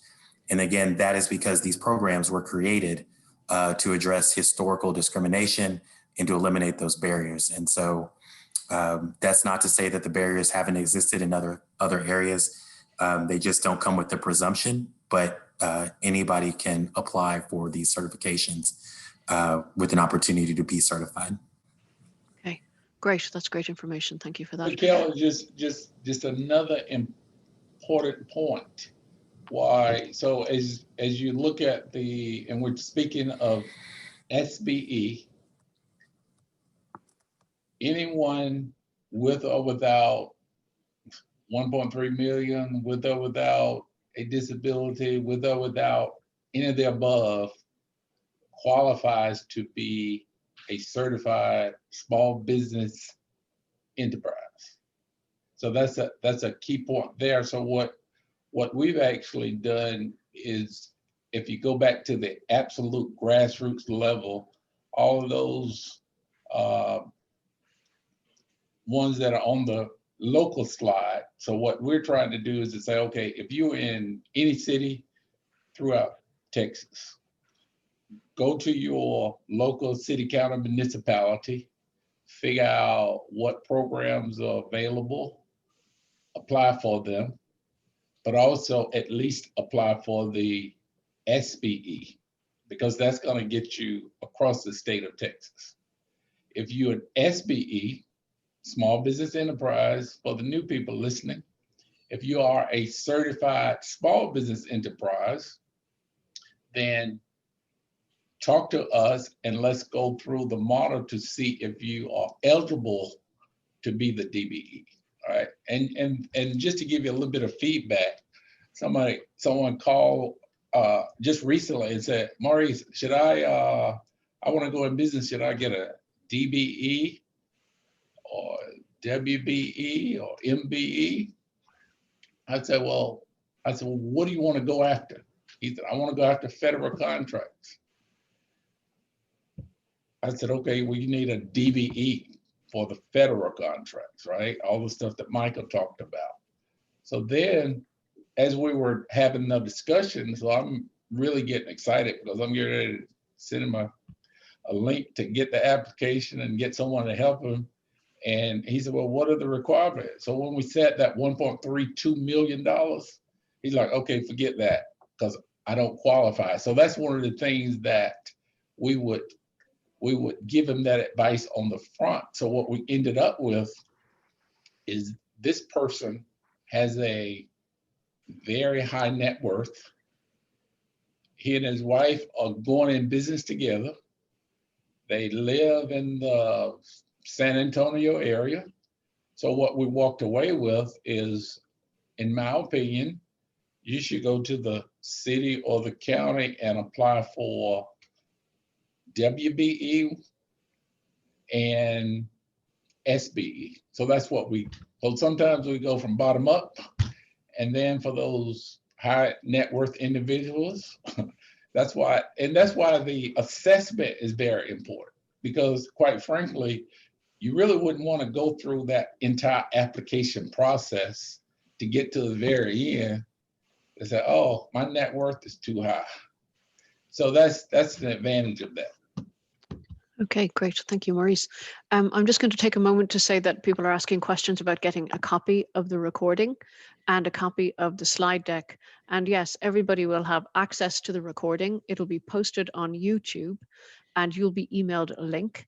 And again, that is because these programs were created to address historical discrimination and to eliminate those barriers. And so that's not to say that the barriers haven't existed in other areas. They just don't come with the presumption, but anybody can apply for these certifications with an opportunity to be certified. Okay, great. That's great information. Thank you for that. Mikhail, just another important point. Why? So as you look at and we're speaking of SBE, anyone with or without 1.3 million, with or without a disability, with or without any of the above, qualifies to be a certified small business enterprise. So that's a key point there. So what we've actually done is, if you go back to the absolute grassroots level, all of those ones that are on the local slide. So what we're trying to do is to say, okay, if you're in any city throughout Texas, go to your local city, county, municipality, figure out what programs are available, apply for them, but also at least apply for the SBE, because that's going to get you across the state of Texas. If you're an SBE, small business enterprise, for the new people listening, if you are a certified small business enterprise, then talk to us and let's go through the model to see if you are eligible to be the DBE. All right. And just to give you a little bit of feedback, someone called just recently and said, Maurice, should I want to go in business, should I get a DBE or WBE or MBE? I said, well, what do you want to go after? He said, I want to go after federal contracts. I said, okay, well, you need a DBE for the federal contracts, right? All the stuff that Michael talked about. So then, as we were having the discussion, so I'm really getting excited because I'm getting ready to send him a link to get the application and get someone to help him. And he said, well, what are the requirements? So when we set that $1.32 million, he's like, okay, forget that because I don't qualify. So that's one of the things that we would give him that advice on the front. So what we ended up with is this person has a very high net worth. He and his wife are going in business together. They live in the San Antonio area. So what we walked away with is, in my opinion, you should go to the city or the county and apply for WBE and SBE. So that's what so sometimes we go from bottom up, and then for those high net worth individuals, that's why the assessment is very important, because quite frankly, you really wouldn't want to go through that entire application process to get to the very end and say, oh, my net worth is too high. So that's an advantage of that. Okay, great. Thank you, Maurice. I'm just going to take a moment to say that people are asking questions about getting a copy of the recording and a copy of the slide deck. And yes, everybody will have access to the recording. It'll be posted on YouTube and you'll be emailed a link.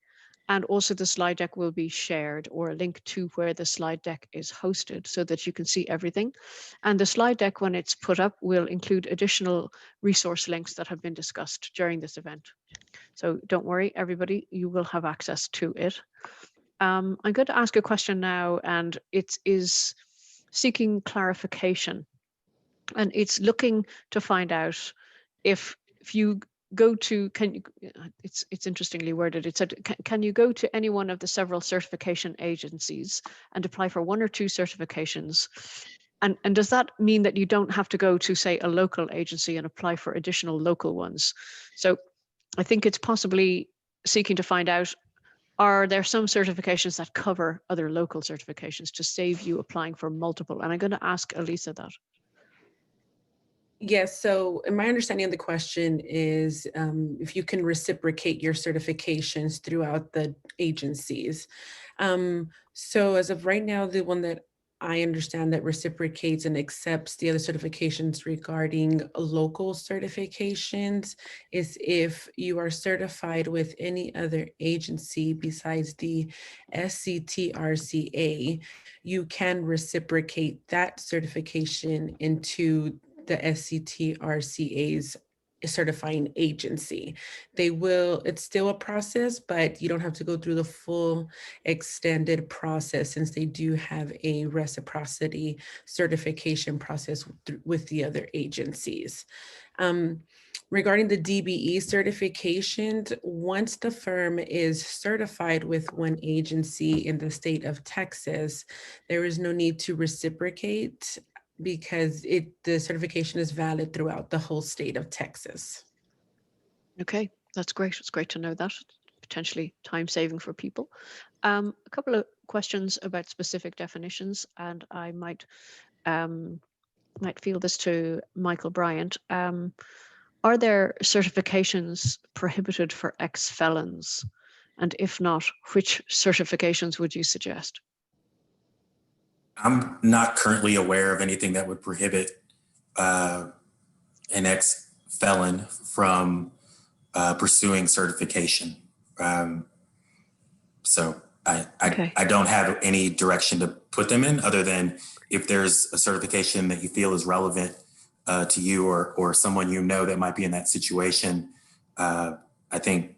And also the slide deck will be shared, or a link to where the slide deck is hosted, so that you can see everything. And the slide deck, when it's put up, will include additional resource links that have been discussed during this event. So don't worry, everybody, you will have access to it. I'm going to ask a question now, and it is seeking clarification. And it's looking to find out if you go to, it's interestingly worded. It said, can you go to any one of the several certification agencies and apply for one or two certifications? And does that mean that you don't have to go to, say, a local agency and apply for additional local ones? So I think it's possibly seeking to find out, are there some certifications that cover other local certifications to save you applying for multiple? And I'm going to ask Elisa that. Yes, so my understanding of the question is if you can reciprocate your certifications throughout the agencies. So as of right now, the one that I understand that reciprocates and accepts the other certifications regarding local certifications is if you are certified with any other agency besides the SCTRCA, you can reciprocate that certification into the SCTRCA's certifying agency. They will, it's still a process, but you don't have to go through the full extended process, since they do have a reciprocity certification process with the other agencies. Regarding the DBE certifications, once the firm is certified with one agency in the state of Texas, there is no need to reciprocate, because the certification is valid throughout the whole state of Texas. Okay, that's great. It's great to know that. Potentially time saving for people. A couple of questions about specific definitions, and I might feel this to Michael Bryant. Are there certifications prohibited for ex-felons? And if not, which certifications would you suggest? I'm not currently aware of anything that would prohibit an ex-felon from pursuing certification. So I don't have any direction to put them in, other than if there's a certification that you feel is relevant to you or someone you know that might be in that situation. I think,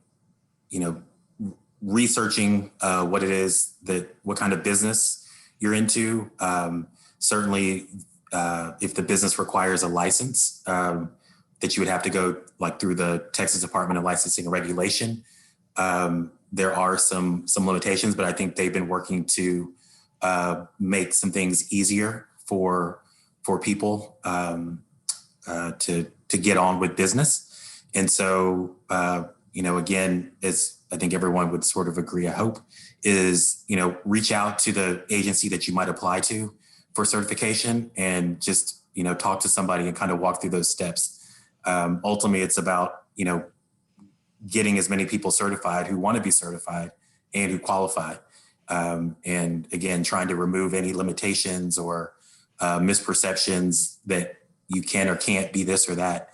researching what it is, what kind of business you're into. Certainly, if the business requires a license, that you would have to go through the Texas Department of Licensing and Regulation. There are some limitations, but I think they've been working to make some things easier for people to get on with business. And so, again, as I think everyone would sort of agree, I hope, is, reach out to the agency that you might apply to for certification and just, talk to somebody and kind of walk through those steps. Ultimately, it's about, getting as many people certified who want to be certified and who qualify. And again, trying to remove any limitations or misperceptions that you can or can't be this or that.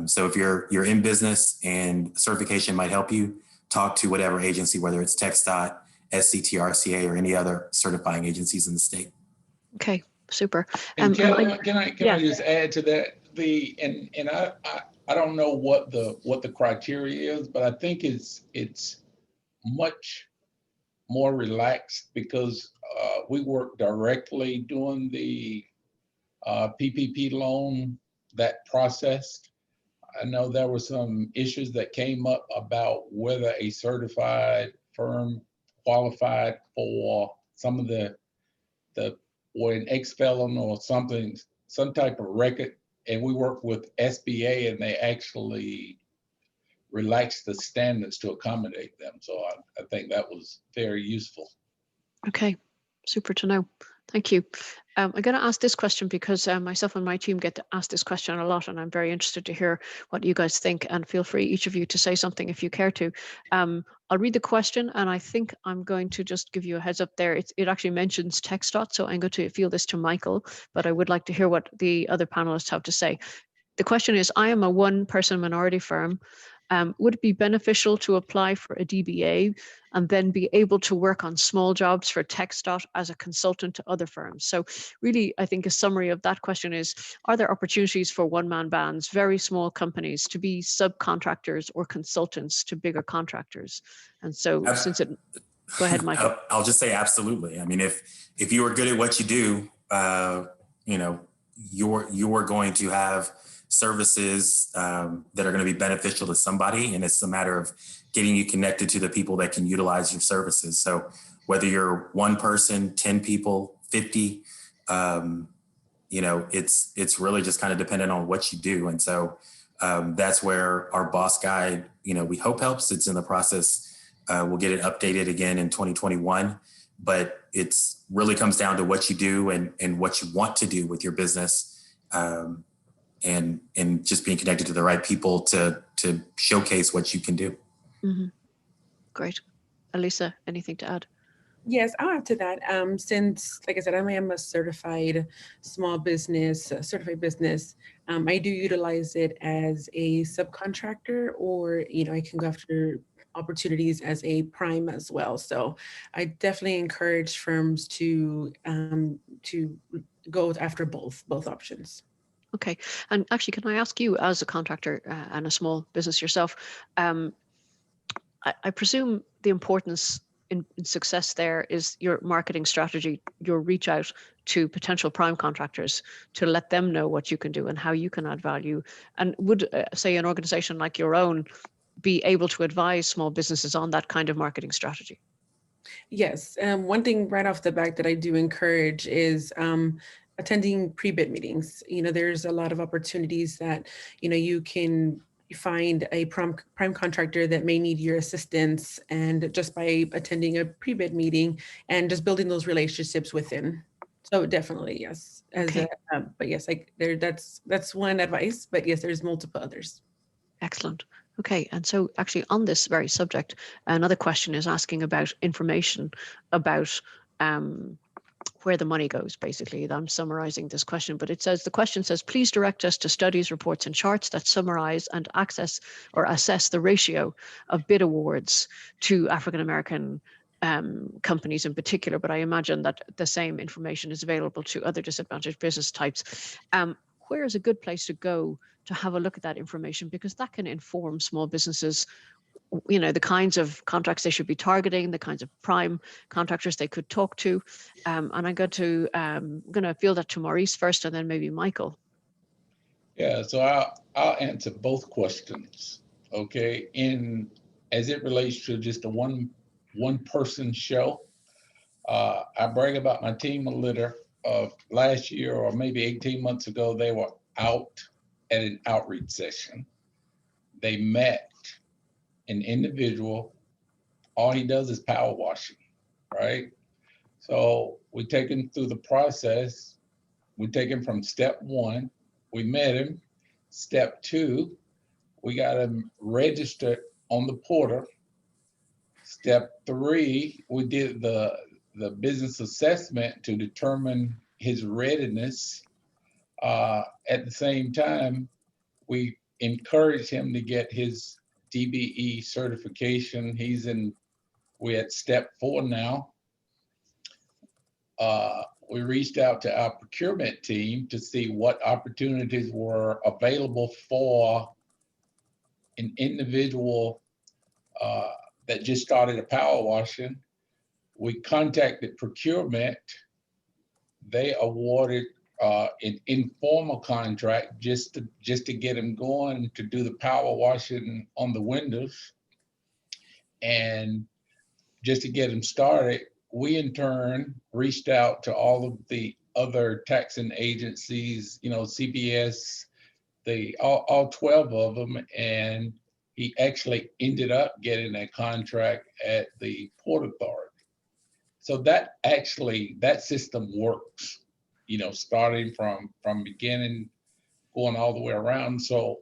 So if you're in business and certification might help you, talk to whatever agency, whether it's TxDOT, SCTRCA, or any other certifying agencies in the state. Okay, super. And can I just add to that? I don't know what the criteria is, but I think it's much more relaxed because we work directly doing the PPP loan, that process. I know there were some issues that came up about whether a certified firm qualified for some of or an ex-felon or something, some type of record. And we work with SBA and they actually relaxed the standards to accommodate them. So I think that was very useful. Okay, super to know. Thank you. I'm going to ask this question because myself and my team get to ask this question a lot, and I'm very interested to hear what you guys think. And feel free, each of you, to say something if you care to. I'll read the question, and I think I'm going to just give you a heads up there. It actually mentions TxDOT, so I'm going to field this to Michael, but I would like to hear what the other panelists have to say. The question is, I am a one-person minority firm. Would it be beneficial to apply for a DBA and then be able to work on small jobs for TxDOT as a consultant to other firms? So really, I think a summary of that question is, are there opportunities for one-man bands, very small companies, to be subcontractors or consultants to bigger contractors? And so since it, go ahead, Michael. I'll just say absolutely. I mean, if you are good at what you do, you know, you're going to have services that are going to be beneficial to somebody, and it's a matter of getting you connected to the people that can utilize your services. So whether you're one person, 10 people, 50, you know, it's really just kind of dependent on what you do. And so that's where our boss guide, you know, we hope helps. It's in the process. We'll get it updated again in 2021, but it's really comes down to what you do and what you want to do with your business. And just being connected to the right people to showcase what you can do. Mm-hmm. Great. Elisa, anything to add? Yes, I'll add to that. Since, like I said, I am a certified small business, certified business, I do utilize it as a subcontractor, or, you know, I can go after opportunities as a prime as well. So I definitely encourage firms to go after both options. Okay. And actually, can I ask you, as a contractor and a small business yourself, I presume the importance in success there is your marketing strategy, your reach out to potential prime contractors to let them know what you can do and how you can add value. And would, say, an organization like your own be able to advise small businesses on that kind of marketing strategy? Yes. One thing right off the bat that I do encourage is attending pre-bid meetings. You know, there's a lot of opportunities that, you know, you can find a prime contractor that may need your assistance, and just by attending a pre-bid meeting and just building those relationships within. So definitely, yes. Okay. But yes, like that's one advice, but yes, there's multiple others. Excellent. Okay, and so actually on this very subject, another question is asking about information about where the money goes, basically. I'm summarizing this question, but it says, the question says, please direct us to studies, reports, and charts that summarize and access or assess the ratio of bid awards to African-American companies in particular, but I imagine that the same information is available to other disadvantaged business types. Where is a good place to go to have a look at that information? Because that can inform small businesses, you know, the kinds of contracts they should be targeting, the kinds of prime contractors they could talk to. And I'm going to field that to Maurice first, and then maybe Michael. Yeah, so I'll answer both questions. Okay, as it relates to just a one person show, I brag about my team a little. Last year, or maybe 18 months ago, they were out at an outreach session. They met an individual. All he does is power washing, right? So we take him through the process. We take him from step one. We met him. Step two, we got him registered on the portal. Step three, we did the business assessment to determine his readiness. At the same time, we encourage him to get his DBE certification. We're at step 4 now. We reached out to our procurement team to see what opportunities were available for an individual that just started a power washing. We contacted procurement. They awarded an informal contract just to get him going to do the power washing on the windows. And just to get him started, we in turn reached out to all of the other taxing agencies, you know, CBS, all 12 of them, and he actually ended up getting a contract at the Port Authority. So that system works. starting from beginning, going all the way around. So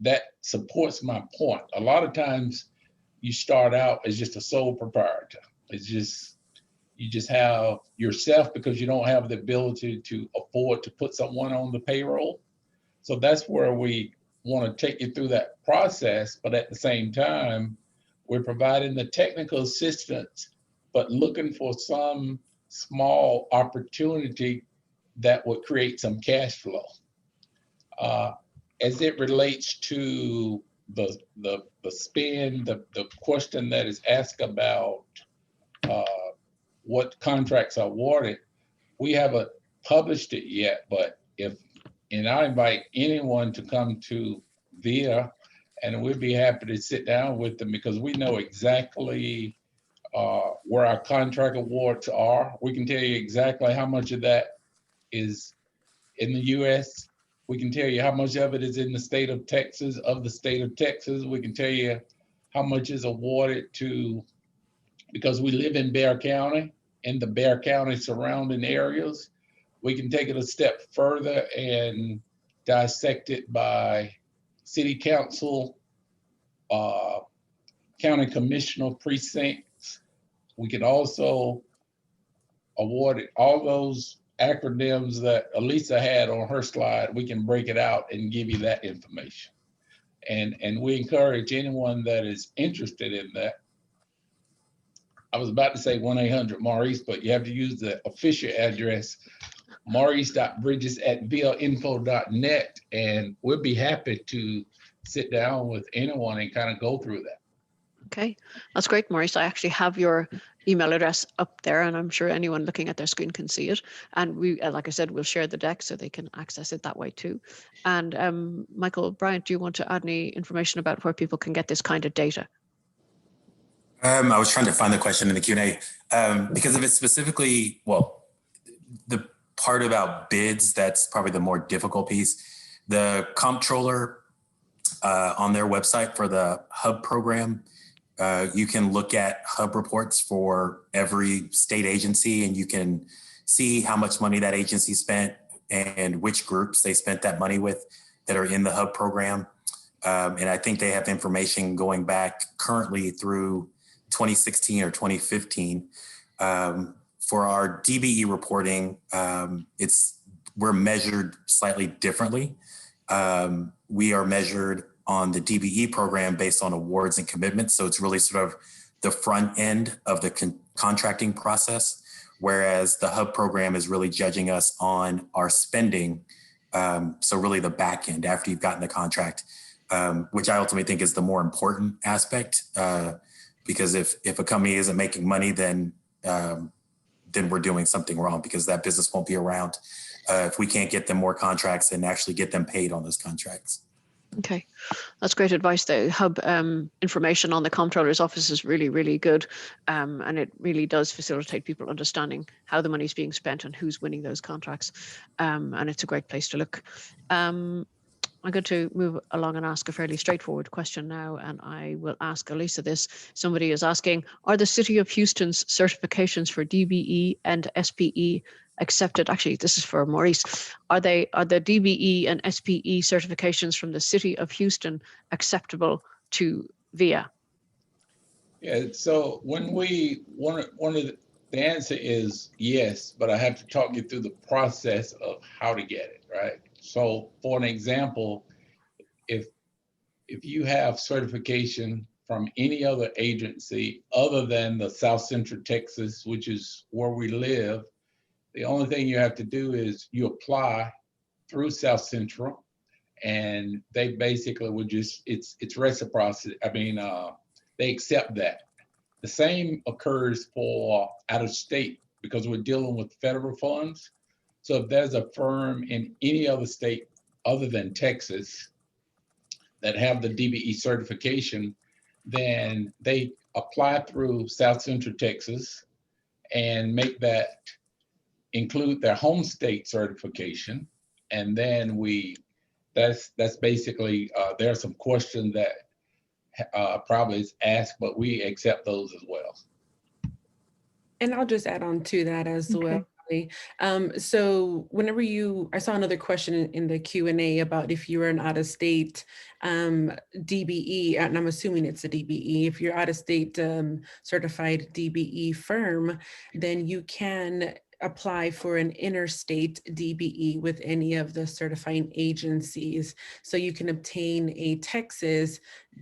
that supports my point. A lot of times you start out as just a sole proprietor. It's just, you just have yourself because you don't have the ability to afford to put someone on the payroll. So that's where we want to take you through that process. But at the same time, we're providing the technical assistance, but looking for some small opportunity that would create some cash flow. As it relates to the spend, the question that is asked about what contracts are awarded, we haven't published it yet, but and I invite anyone to come to VIA, and we'd be happy to sit down with them because we know exactly where our contract awards are. We can tell you exactly how much of that is in the US. We can tell you how much of it is in the state of Texas, We can tell you how much is awarded to, because we live in Bexar County and the Bexar County surrounding areas. We can take it a step further and dissect it by city council, county commissioner precincts. We can also award it, all those acronyms that Elisa had on her slide. We can break it out and give you that information. And we encourage anyone that is interested in that. I was about to say 1-800-MAURICE, but you have to use the official address, maurice.bridges@viainfo.net, and we'll be happy to sit down with anyone and kind of go through that. Okay, that's great, Maurice. I actually have your email address up there, and I'm sure anyone looking at their screen can see it. And we, like I said, we'll share the deck so they can access it that way too. And Michael Bryant, do you want to add any information about where people can get this kind of data? I was trying to find the question in the Q&A because if it's specifically, well, the part about bids, that's probably the more difficult piece. The comptroller on their website for the HUB program, you can look at HUB reports for every state agency, and you can see how much money that agency spent and which groups they spent that money with that are in the HUB program. And I think they have information going back currently through 2016 or 2015. For our DBE reporting, we're measured slightly differently. We are measured on the DBE program based on awards and commitments. So it's really sort of the front end of the contracting process, whereas the HUB program is really judging us on our spending. So really the back end after you've gotten the contract, which I ultimately think is the more important aspect. Because if a company isn't making money, then we're doing something wrong, because that business won't be around if we can't get them more contracts and actually get them paid on those contracts. Okay, that's great advice. The HUB information on the comptroller's office is really, really good. And it really does facilitate people understanding how the money is being spent and who's winning those contracts. And it's a great place to look. I'm going to move along and ask a fairly straightforward question now, and I will ask Elisa this. Somebody is asking, are the City of Houston's certifications for DBE and SPE accepted? Actually, this is for Maurice. Are the DBE and SPE certifications from the City of Houston acceptable to VIA? Yeah, so when the answer is yes, but I have to talk you through the process of how to get it, right? So for an example, if you have certification from any other agency other than the South Central Texas, which is where we live, the only thing you have to do is you apply through South Central, and they basically would just, it's reciprocity. I mean, they accept that. The same occurs for out of state, because we're dealing with federal funds. So if there's a firm in any other state other than Texas that have the DBE certification, then they apply through South Central Texas and make that include their home state certification. And then that's basically, there are some questions that probably is asked, but we accept those as well. And I'll just add on to that as well. So whenever I saw another question in the Q&A about if you were an out-of-state DBE, and I'm assuming it's a DBE. If you're out-of-state certified DBE firm, then you can apply for an interstate DBE with any of the certifying agencies. So you can obtain a Texas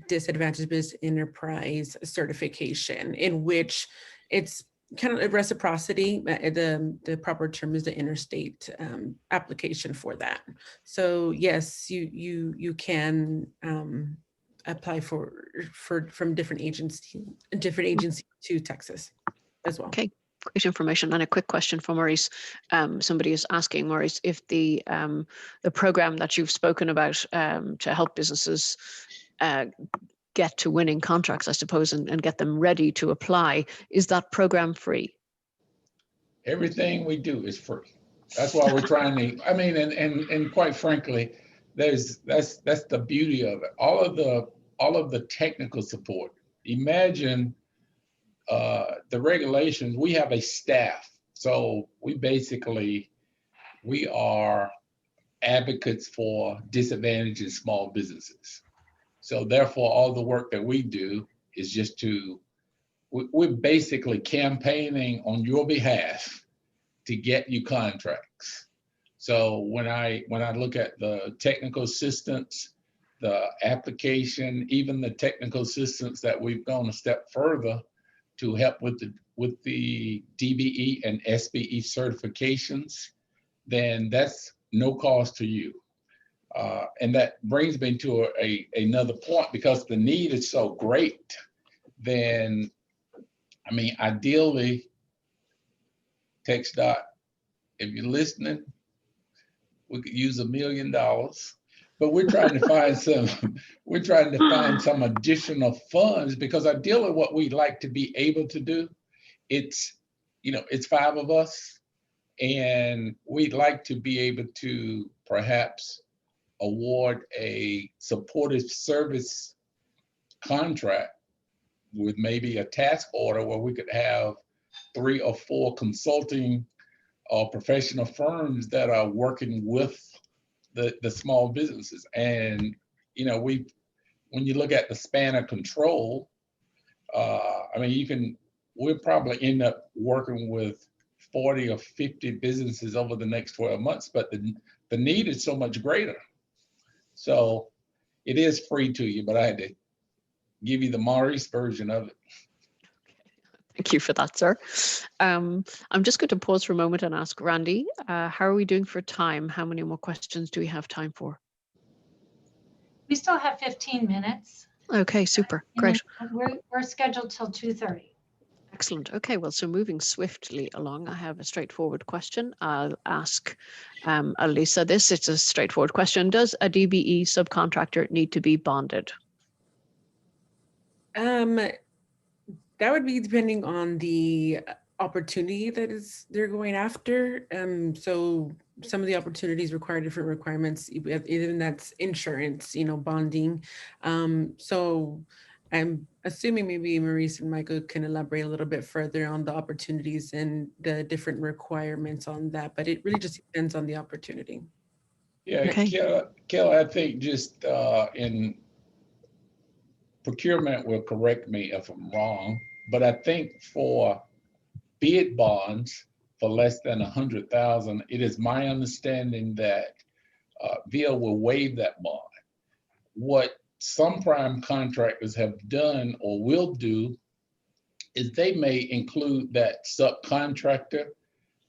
Disadvantaged Business Enterprise certification, in which it's kind of a reciprocity. The proper term is the interstate application for that. So yes, you can apply from different agencies to Texas as well. Okay, great information. And a quick question for Maurice. Somebody is asking, Maurice, if the program that you've spoken about to help businesses get to winning contracts, I suppose, and get them ready to apply, is that program free? Everything we do is free. That's why we're trying to, I mean, and quite frankly, that's the beauty of it. All of the technical support. Imagine the regulations, we have a staff. So we are advocates for disadvantaged and small businesses. So therefore, all the work that we do is just we're basically campaigning on your behalf to get you contracts. So when I look at the technical assistance, the application, even the technical assistance that we've gone a step further to help with the DBE and SBE certifications, then that's no cost to you. And that brings me to another point, because the need is so great, then, I mean, ideally, TxDOT, if you're listening, we could use $1 million, but we're trying to find some additional funds, because ideally what we'd like to be able to do, it's 5 of us, and we'd like to be able to perhaps award a supportive service contract with maybe a task order where we could have 3 or 4 consulting or professional firms that are working with the small businesses. And when you look at the span of control, I mean, we'll probably end up working with 40 or 50 businesses over the next 12 months, but the need is so much greater. So it is free to you, but I had to give you the Maurice version of it. Thank you for that, sir. I'm just going to pause for a moment and ask Randy, how are we doing for time? How many more questions do we have time for? We still have 15 minutes. Okay, super, great. We're scheduled till 2:30. Excellent. Okay, well, so moving swiftly along, I have a straightforward question. I'll ask Alisa this. It's a straightforward question. Does a DBE subcontractor need to be bonded? That would be depending on the opportunity they're going after. So some of the opportunities require different requirements, even that's insurance, bonding. So I'm assuming maybe Maurice and Michael can elaborate a little bit further on the opportunities and the different requirements on that, but it really just depends on the opportunity. Yeah, okay. Kelly, I think just in procurement will correct me if I'm wrong, but I think for bid bonds for less than 100,000, it is my understanding that VIA will waive that bond. What some prime contractors have done or will do is they may include that subcontractor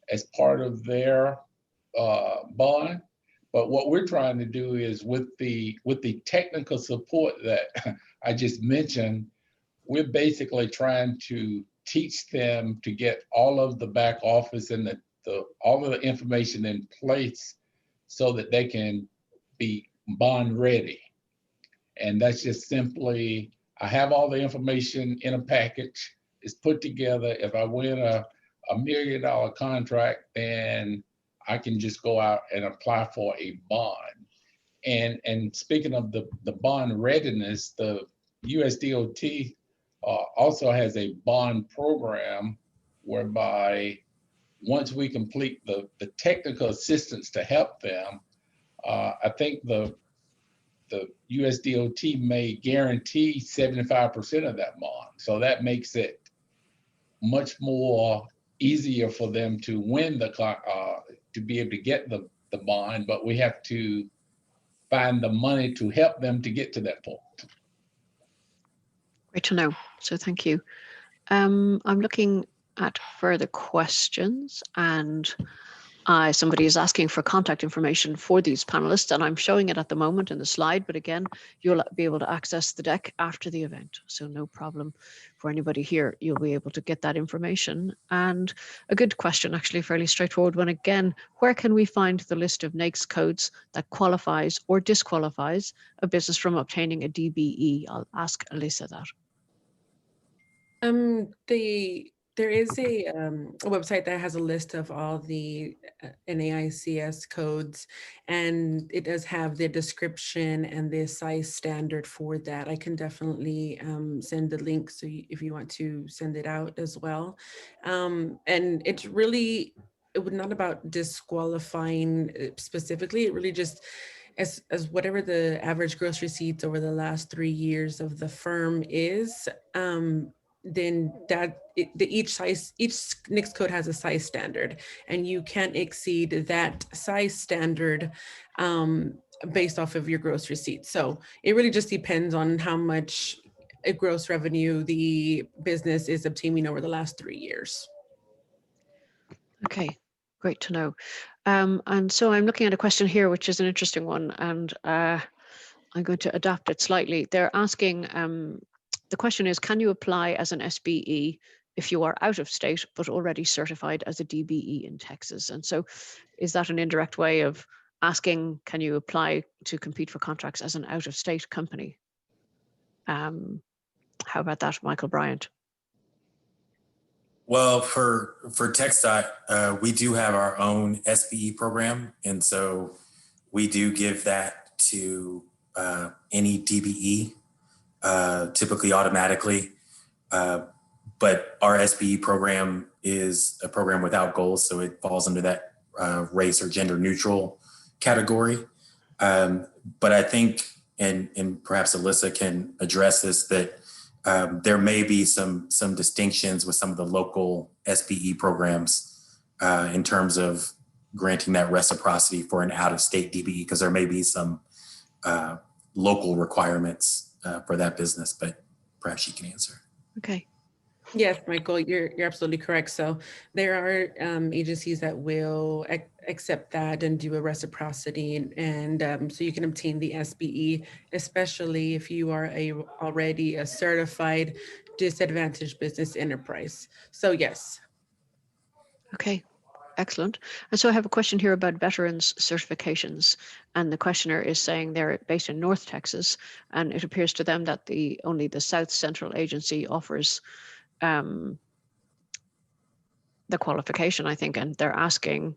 as part of their bond. But what we're trying to do is with the technical support that I just mentioned, we're basically trying to teach them to get all of the back office and all of the information in place so that they can be bond ready. And that's just simply, I have all the information in a package. It's put together. If I win a $1 million contract, then I can just go out and apply for a bond. And speaking of the bond readiness, the USDOT also has a bond program whereby once we complete the technical assistance to help them, I think the USDOT may guarantee 75% of that bond. So that makes it much more easier for them to win to be able to get the bond, but we have to find the money to help them to get to that point. Great to know. So thank you. I'm looking at further questions, and somebody is asking for contact information for these panelists, and I'm showing it at the moment in the slide, but again, you'll be able to access the deck after the event. So no problem for anybody here. You'll be able to get that information. And a good question, actually fairly straightforward one again, where can we find the list of NAICS codes that qualifies or disqualifies a business from obtaining a DBE? I'll ask Elisa that. There is a website that has a list of all the NAICS codes, and it does have the description and the size standard for that. I can definitely send the link so if you want to send it out as well. And it's really, it was not about disqualifying specifically, it really just as whatever the average gross receipts over the last 3 years of the firm is, then each NAICS code has a size standard, and you can't exceed that size standard based off of your gross receipts. So it really just depends on how much gross revenue the business is obtaining over the last 3 years. Okay, great to know. And so I'm looking at a question here, which is an interesting one, and I'm going to adapt it slightly. They're asking, the question is, can you apply as an SBE if you are out of state, but already certified as a DBE in Texas? And so is that an indirect way of asking, can you apply to compete for contracts as an out of state company? How about that, Michael Bryant? Well, for TxDOT, we do have our own SBE program. And so we do give that to any DBE, typically automatically. But our SBE program is a program without goals, so it falls under that race or gender neutral category. But I think, and perhaps Elisa can address this, that there may be some distinctions with some of the local SBE programs in terms of granting that reciprocity for an out-of-state DBE, because there may be some local requirements for that business, but perhaps you can answer. Okay. Yes, Michael, you're absolutely correct. So there are agencies that will accept that and do a reciprocity, and so you can obtain the SBE, especially if you are already a certified disadvantaged business enterprise. So yes. Okay. Excellent. And so I have a question here about veterans certifications, and the questioner is saying they're based in North Texas, and it appears to them that only the South Central Agency offers the qualification, I think, and they're asking,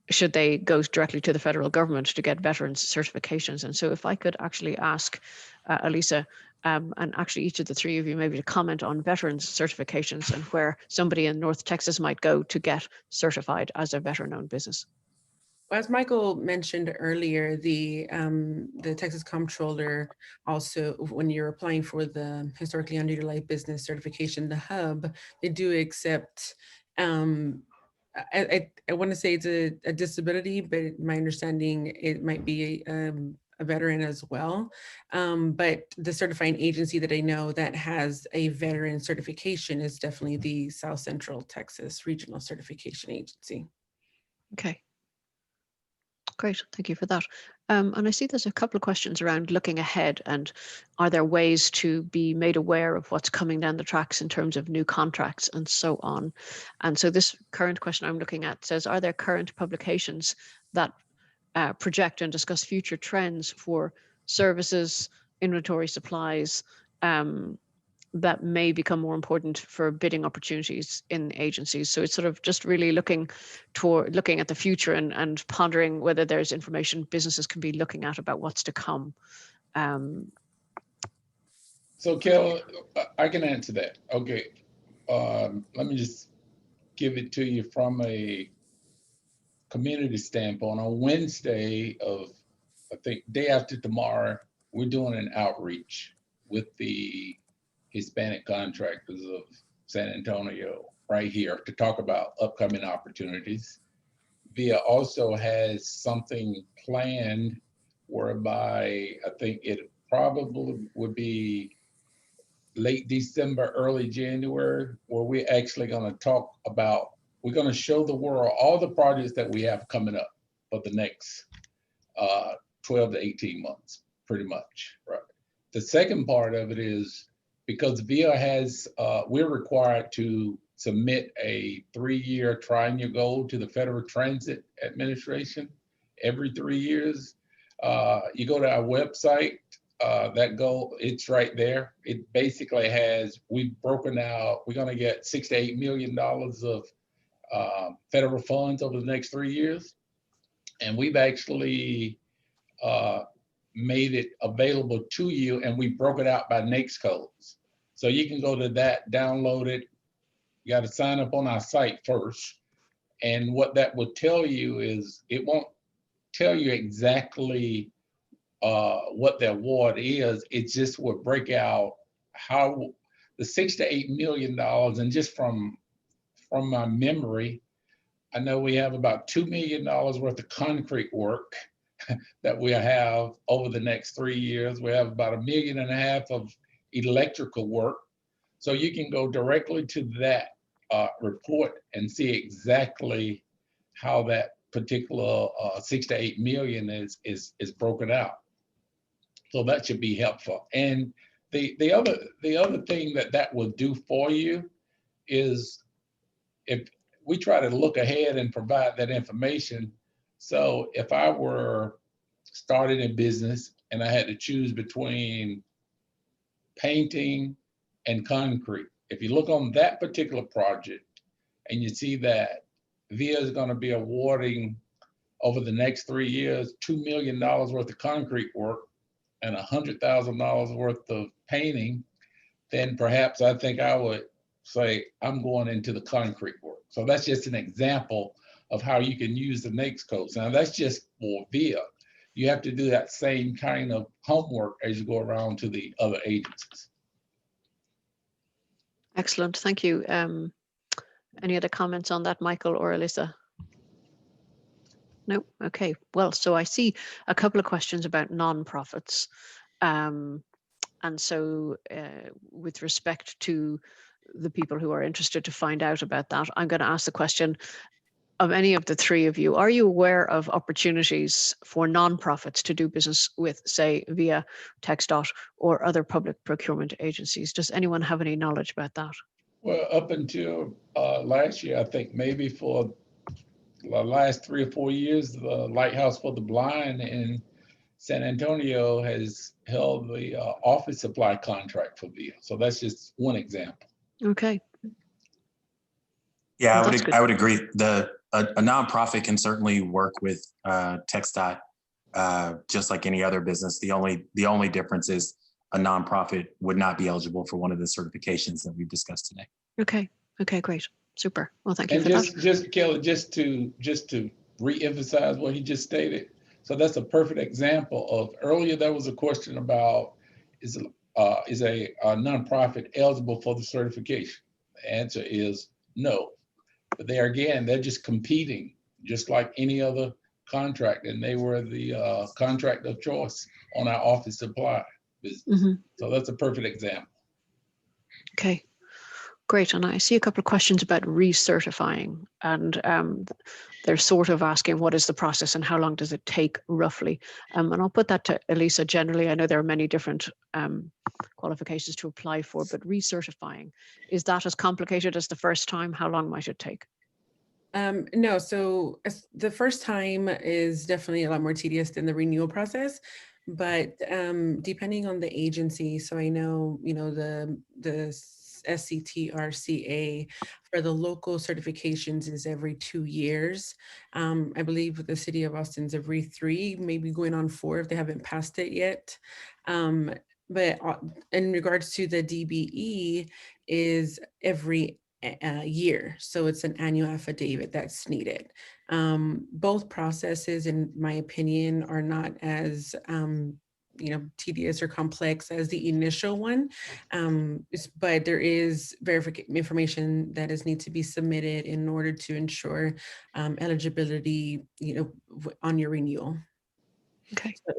should they go directly to the federal government to get veterans certifications? And so if I could actually ask Elisa, and actually each of the three of you maybe to comment on veterans certifications and where somebody in North Texas might go to get certified as a veteran-owned business. As Michael mentioned earlier, the Texas Comptroller also, when you're applying for the historically underutilized business certification, the hub, they do accept, I want to say it's a disability, but my understanding it might be a veteran as well. But the certifying agency that I know that has a veteran certification is definitely the South Central Texas Regional Certification Agency. Okay. Great, thank you for that. And I see there's a couple of questions around looking ahead, and are there ways to be made aware of what's coming down the tracks in terms of new contracts and so on? And so this current question I'm looking at says, are there current publications that project and discuss future trends for services, inventory supplies, that may become more important for bidding opportunities in agencies? So it's sort of just really looking at the future and pondering whether there's information businesses can be looking at about what's to come. So Kel, I can answer that. Okay, let me just give it to you from a community standpoint. On Wednesday of, I think, day after tomorrow, we're doing an outreach with the Hispanic contractors of San Antonio right here to talk about upcoming opportunities. VIA also has something planned whereby I think it probably would be late December, early January, where we're actually going to talk about, we're going to show the world all the projects that we have coming up for the next 12 to 18 months, pretty much, right? The second part of it is because VIA has, we're required to submit a 3-year triennial goal to the Federal Transit Administration every 3 years. You go to our website, that goal, it's right there. It basically has, we've broken out, we're going to get $6 to $8 million of federal funds over the next 3 years. And we've actually made it available to you, and we broke it out by NAICS codes. So you can go to that, download it. You got to sign up on our site first. And what that will tell you is, it won't tell you exactly what the award is. It just will break out how the $6 to $8 million, and just from my memory, I know we have about $2 million worth of concrete work that we have over the next 3 years. We have about $1.5 million of electrical work. So you can go directly to that report and see exactly how that particular 6 to 8 million is broken out. So that should be helpful. And the other thing that will do for you is, if we try to look ahead and provide that information. So if I were starting a business and I had to choose between painting and concrete, if you look on that particular project and you see that VIA is going to be awarding over the next 3 years, $2 million worth of concrete work and $100,000 worth of painting, then perhaps I think I would say I'm going into the concrete work. So that's just an example of how you can use the NAICS codes. Now that's just for VIA. You have to do that same kind of homework as you go around to the other agencies. Excellent, thank you. Any other comments on that, Michael or Alyssa? No, okay. Well, so I see a couple of questions about nonprofits. And so with respect to the people who are interested to find out about that, I'm going to ask the question of any of the three of you. Are you aware of opportunities for nonprofits to do business with, say, VIA, TxDOT, or other public procurement agencies? Does anyone have any knowledge about that? Well, up until last year, I think maybe for the last 3 or 4 years, the Lighthouse for the Blind in San Antonio has held the office supply contract for VIA. So that's just one example. Okay. Yeah, Well, I would agree. A nonprofit can certainly work with TxDOT just like any other business. The only difference is a nonprofit would not be eligible for one of the certifications that we've discussed today. Okay. Okay, great. Super. Well, thank you for that. Just Kelly, just to re-emphasize what he just stated. So that's a perfect example of, earlier there was a question about, is a nonprofit eligible for the certification? The answer is no. But there again, they're just competing, just like any other contract, and they were the contract of choice on our office supply business. Mm-hmm. So that's a perfect example. Okay, great. And I see a couple of questions about recertifying, and they're sort of asking what is the process and how long does it take roughly? And I'll put that to Elisa generally. I know there are many different qualifications to apply for, but recertifying, is that as complicated as the first time? How long might it take? No, so the first time is definitely a lot more tedious than the renewal process, but depending on the agency, so I know, the SCTRCA for the local certifications is every 2 years. I believe the city of Austin's every 3, maybe going on 4 if they haven't passed it yet. But in regards to the DBE is every year. So it's an annual affidavit that's needed. Both processes, in my opinion, are not as tedious or complex as the initial one, but there is verification information that is need to be submitted in order to ensure eligibility, on your renewal. Okay. So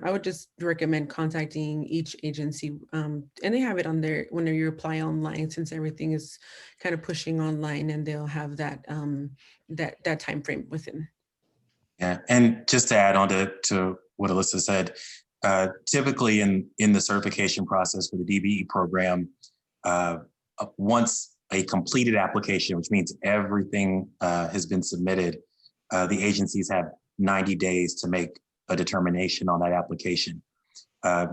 I would just recommend contacting each agency, and they have it on there when you apply online, since everything is kind of pushing online, and they'll have that that time frame within. Yeah, and just to add on to what Alyssa said, typically in the certification process for the DBE program, once a completed application, which means everything has been submitted, the agencies have 90 days to make a determination on that application.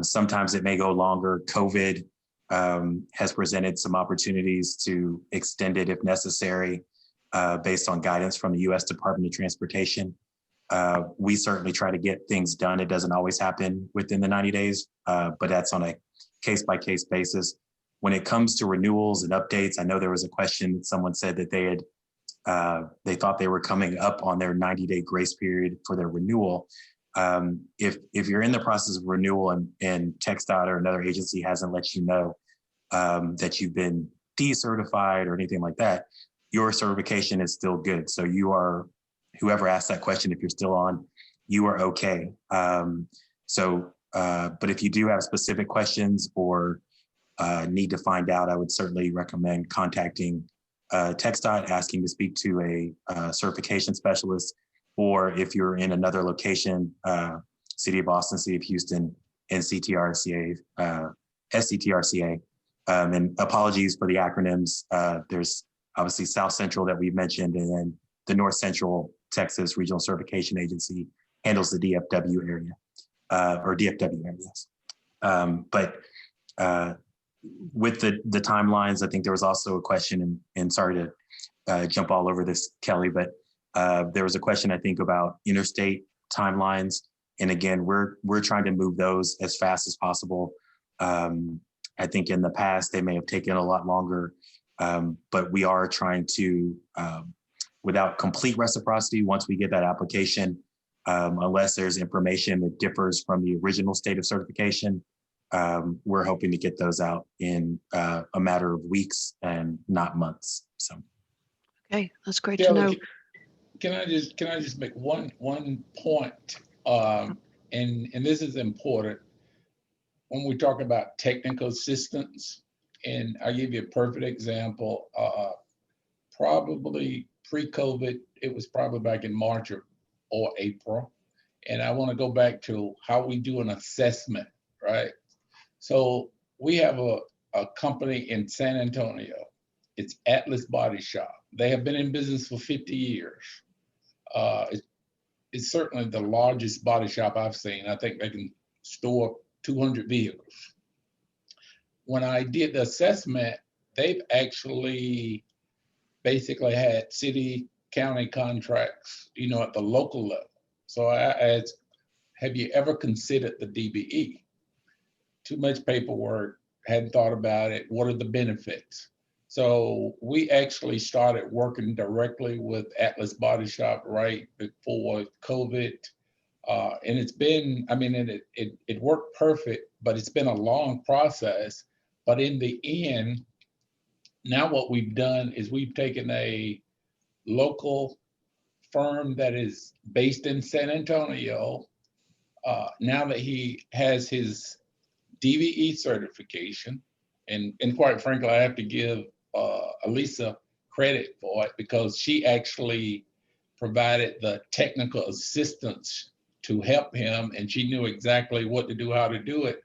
Sometimes it may go longer. COVID has presented some opportunities to extend it if necessary, based on guidance from the U.S. Department of Transportation. We certainly try to get things done. It doesn't always happen within the 90 days, but that's on a case-by-case basis. When it comes to renewals and updates, I know there was a question, someone said that they thought they were coming up on their 90-day grace period for their renewal. If you're in the process of renewal and TxDOT or another agency hasn't let you know that you've been decertified or anything like that, your certification is still good. So you are, whoever asked that question, if you're still on, you are okay. But if you do have specific questions or need to find out, I would certainly recommend contacting TxDOT, asking to speak to a certification specialist, or if you're in another location, City of Boston, City of Houston, and SCTRCA. And apologies for the acronyms. There's obviously South Central that we mentioned, and then the North Central Texas Regional Certification Agency handles the DFW area, or DFW areas. But with the timelines, I think there was also a question, and sorry to jump all over this, Kelly, but there was a question, I think, about interstate timelines. And again, we're trying to move those as fast as possible. I think in the past, they may have taken a lot longer, but we are trying to, without complete reciprocity, once we get that application, unless there's information that differs from the original state of certification, we're hoping to get those out in a matter of weeks and not months. So, okay, that's great to know. Can I just make one point? And this is important when we talk about technical assistance. And I'll give you a perfect example. Probably pre-COVID, it was probably back in March or April. And I want to go back to how we do an assessment, right? So we have a company in San Antonio. It's Atlas Body Shop. They have been in business for 50 years. It's certainly the largest body shop I've seen. I think they can store 200 vehicles. When I did the assessment, they've actually basically had city, county contracts, at the local level. So I asked, have you ever considered the DBE? Too much paperwork, hadn't thought about it. What are the benefits? So we actually started working directly with Atlas Body Shop right before COVID. And it's been, it worked perfect, but it's been a long process. But in the end, now what we've done is we've taken a local firm that is based in San Antonio. Now that he has his DBE certification, and quite frankly, I have to give Elisa credit for it, because she actually provided the technical assistance to help him, and she knew exactly what to do, how to do it.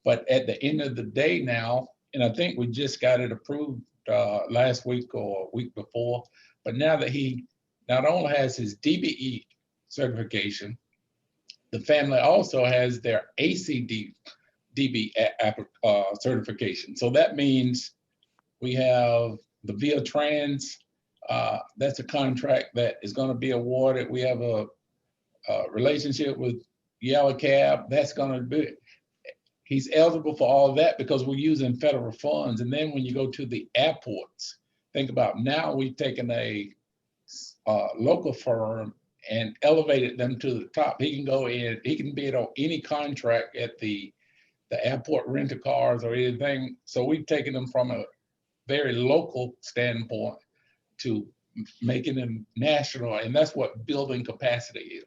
But at the end of the day now, and I think we just got it approved last week or a week before, but now that he not only has his DBE certification, the family also has their ACDB certification. So that means we have the ViaTrans, that's a contract that is going to be awarded. We have a relationship with Yellow Cab, that's going to be, he's eligible for all of that because we're using federal funds. And then when you go to the airports, think about now we've taken a local firm and elevated them to the top. He can go in, he can bid on any contract at the airport, rental cars or anything. So we've taken them from a very local standpoint to making them national. And that's what building capacity is.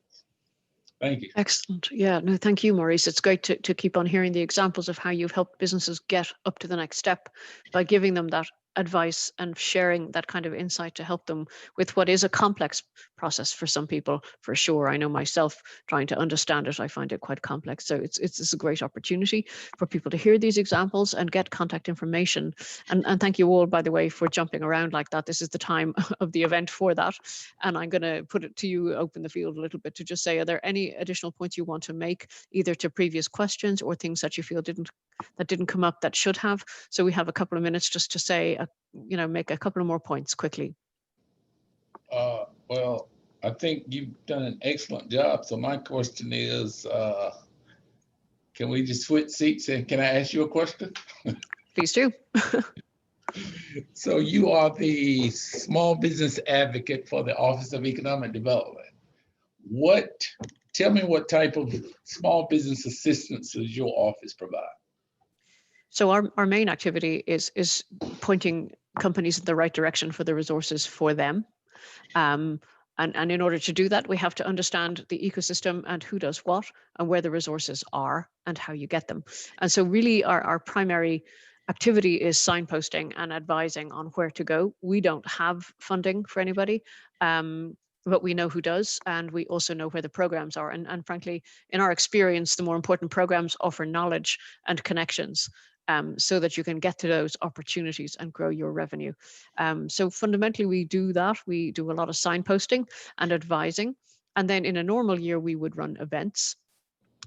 Thank you. Excellent. Yeah, no, thank you, Maurice. It's great to keep on hearing the examples of how you've helped businesses get up to the next step by giving them that advice and sharing that kind of insight to help them with what is a complex process for some people, for sure. I know myself trying to understand it, I find it quite complex. So it's a great opportunity for people to hear these examples and get contact information. And thank you all, by the way, for jumping around like that. This is the time of the event for that. And I'm going to put it to you, open the field a little bit to just say, are there any additional points you want to make, either to previous questions or things that you feel didn't come up that should have? So we have a couple of minutes just to say, make a couple of more points quickly. Well, I think you've done an excellent job. So my question is, can we just switch seats and can I ask you a question? Please do. So you are the small business advocate for the Office of Economic Development. Tell me what type of small business assistance does your office provide? So our main activity is pointing companies in the right direction for the resources for them. And in order to do that, we have to understand the ecosystem and who does what and where the resources are and how you get them. And so really our primary activity is signposting and advising on where to go. We don't have funding for anybody, but we know who does, and we also know where the programs are. And frankly, in our experience, the more important programs offer knowledge and connections, so that you can get to those opportunities and grow your revenue. So fundamentally, we do that. We do a lot of signposting and advising. And then in a normal year, we would run events.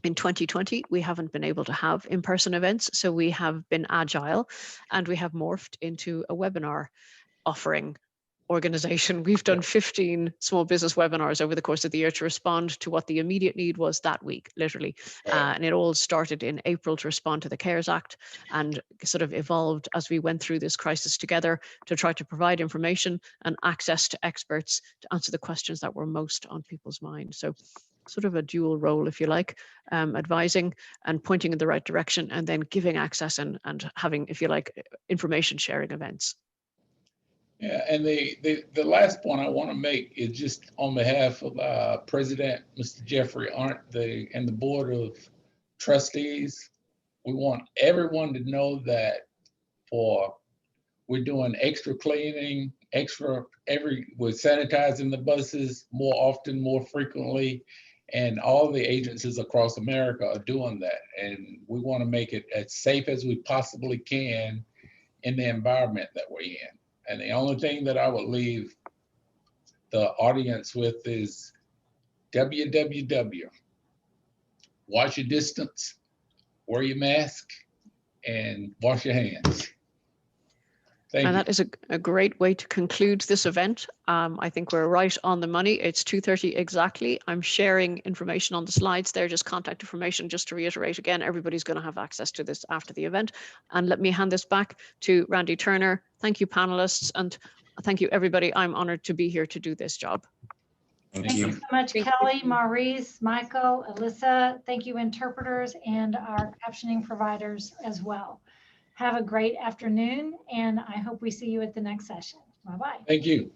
In 2020, we haven't been able to have in-person events, so we have been agile and we have morphed into a webinar offering organization. We've done 15 small business webinars over the course of the year to respond to what the immediate need was that week, literally. And it all started in April to respond to the CARES Act and sort of evolved as we went through this crisis together to try to provide information and access to experts to answer the questions that were most on people's minds. So sort of a dual role, if you like, advising and pointing in the right direction, and then giving access and having, if you like, information sharing events. Yeah, and the last point I want to make is just on behalf of President Mr. Jeffrey Arndt and the Board of Trustees. We want everyone to know that we're doing extra cleaning, we're sanitizing the buses more often, more frequently, and all the agencies across America are doing that. And we want to make it as safe as we possibly can in the environment that we're in. And the only thing that I would leave the audience with is www. Watch your distance, wear your mask, and wash your hands. Thank you. And that is a great way to conclude this event. I think we're right on the money. It's 2:30 exactly. I'm sharing information on the slides there, just contact information, just to reiterate again, everybody's going to have access to this after the event. And let me hand this back to Randy Turner. Thank you, panelists, and thank you, everybody. I'm honored to be here to do this job. Thank you so much, Kelly, Maurice, Michael, Alyssa. Thank you, interpreters, and our captioning providers as well. Have a great afternoon, and I hope we see you at the next session. Bye-bye. Thank you.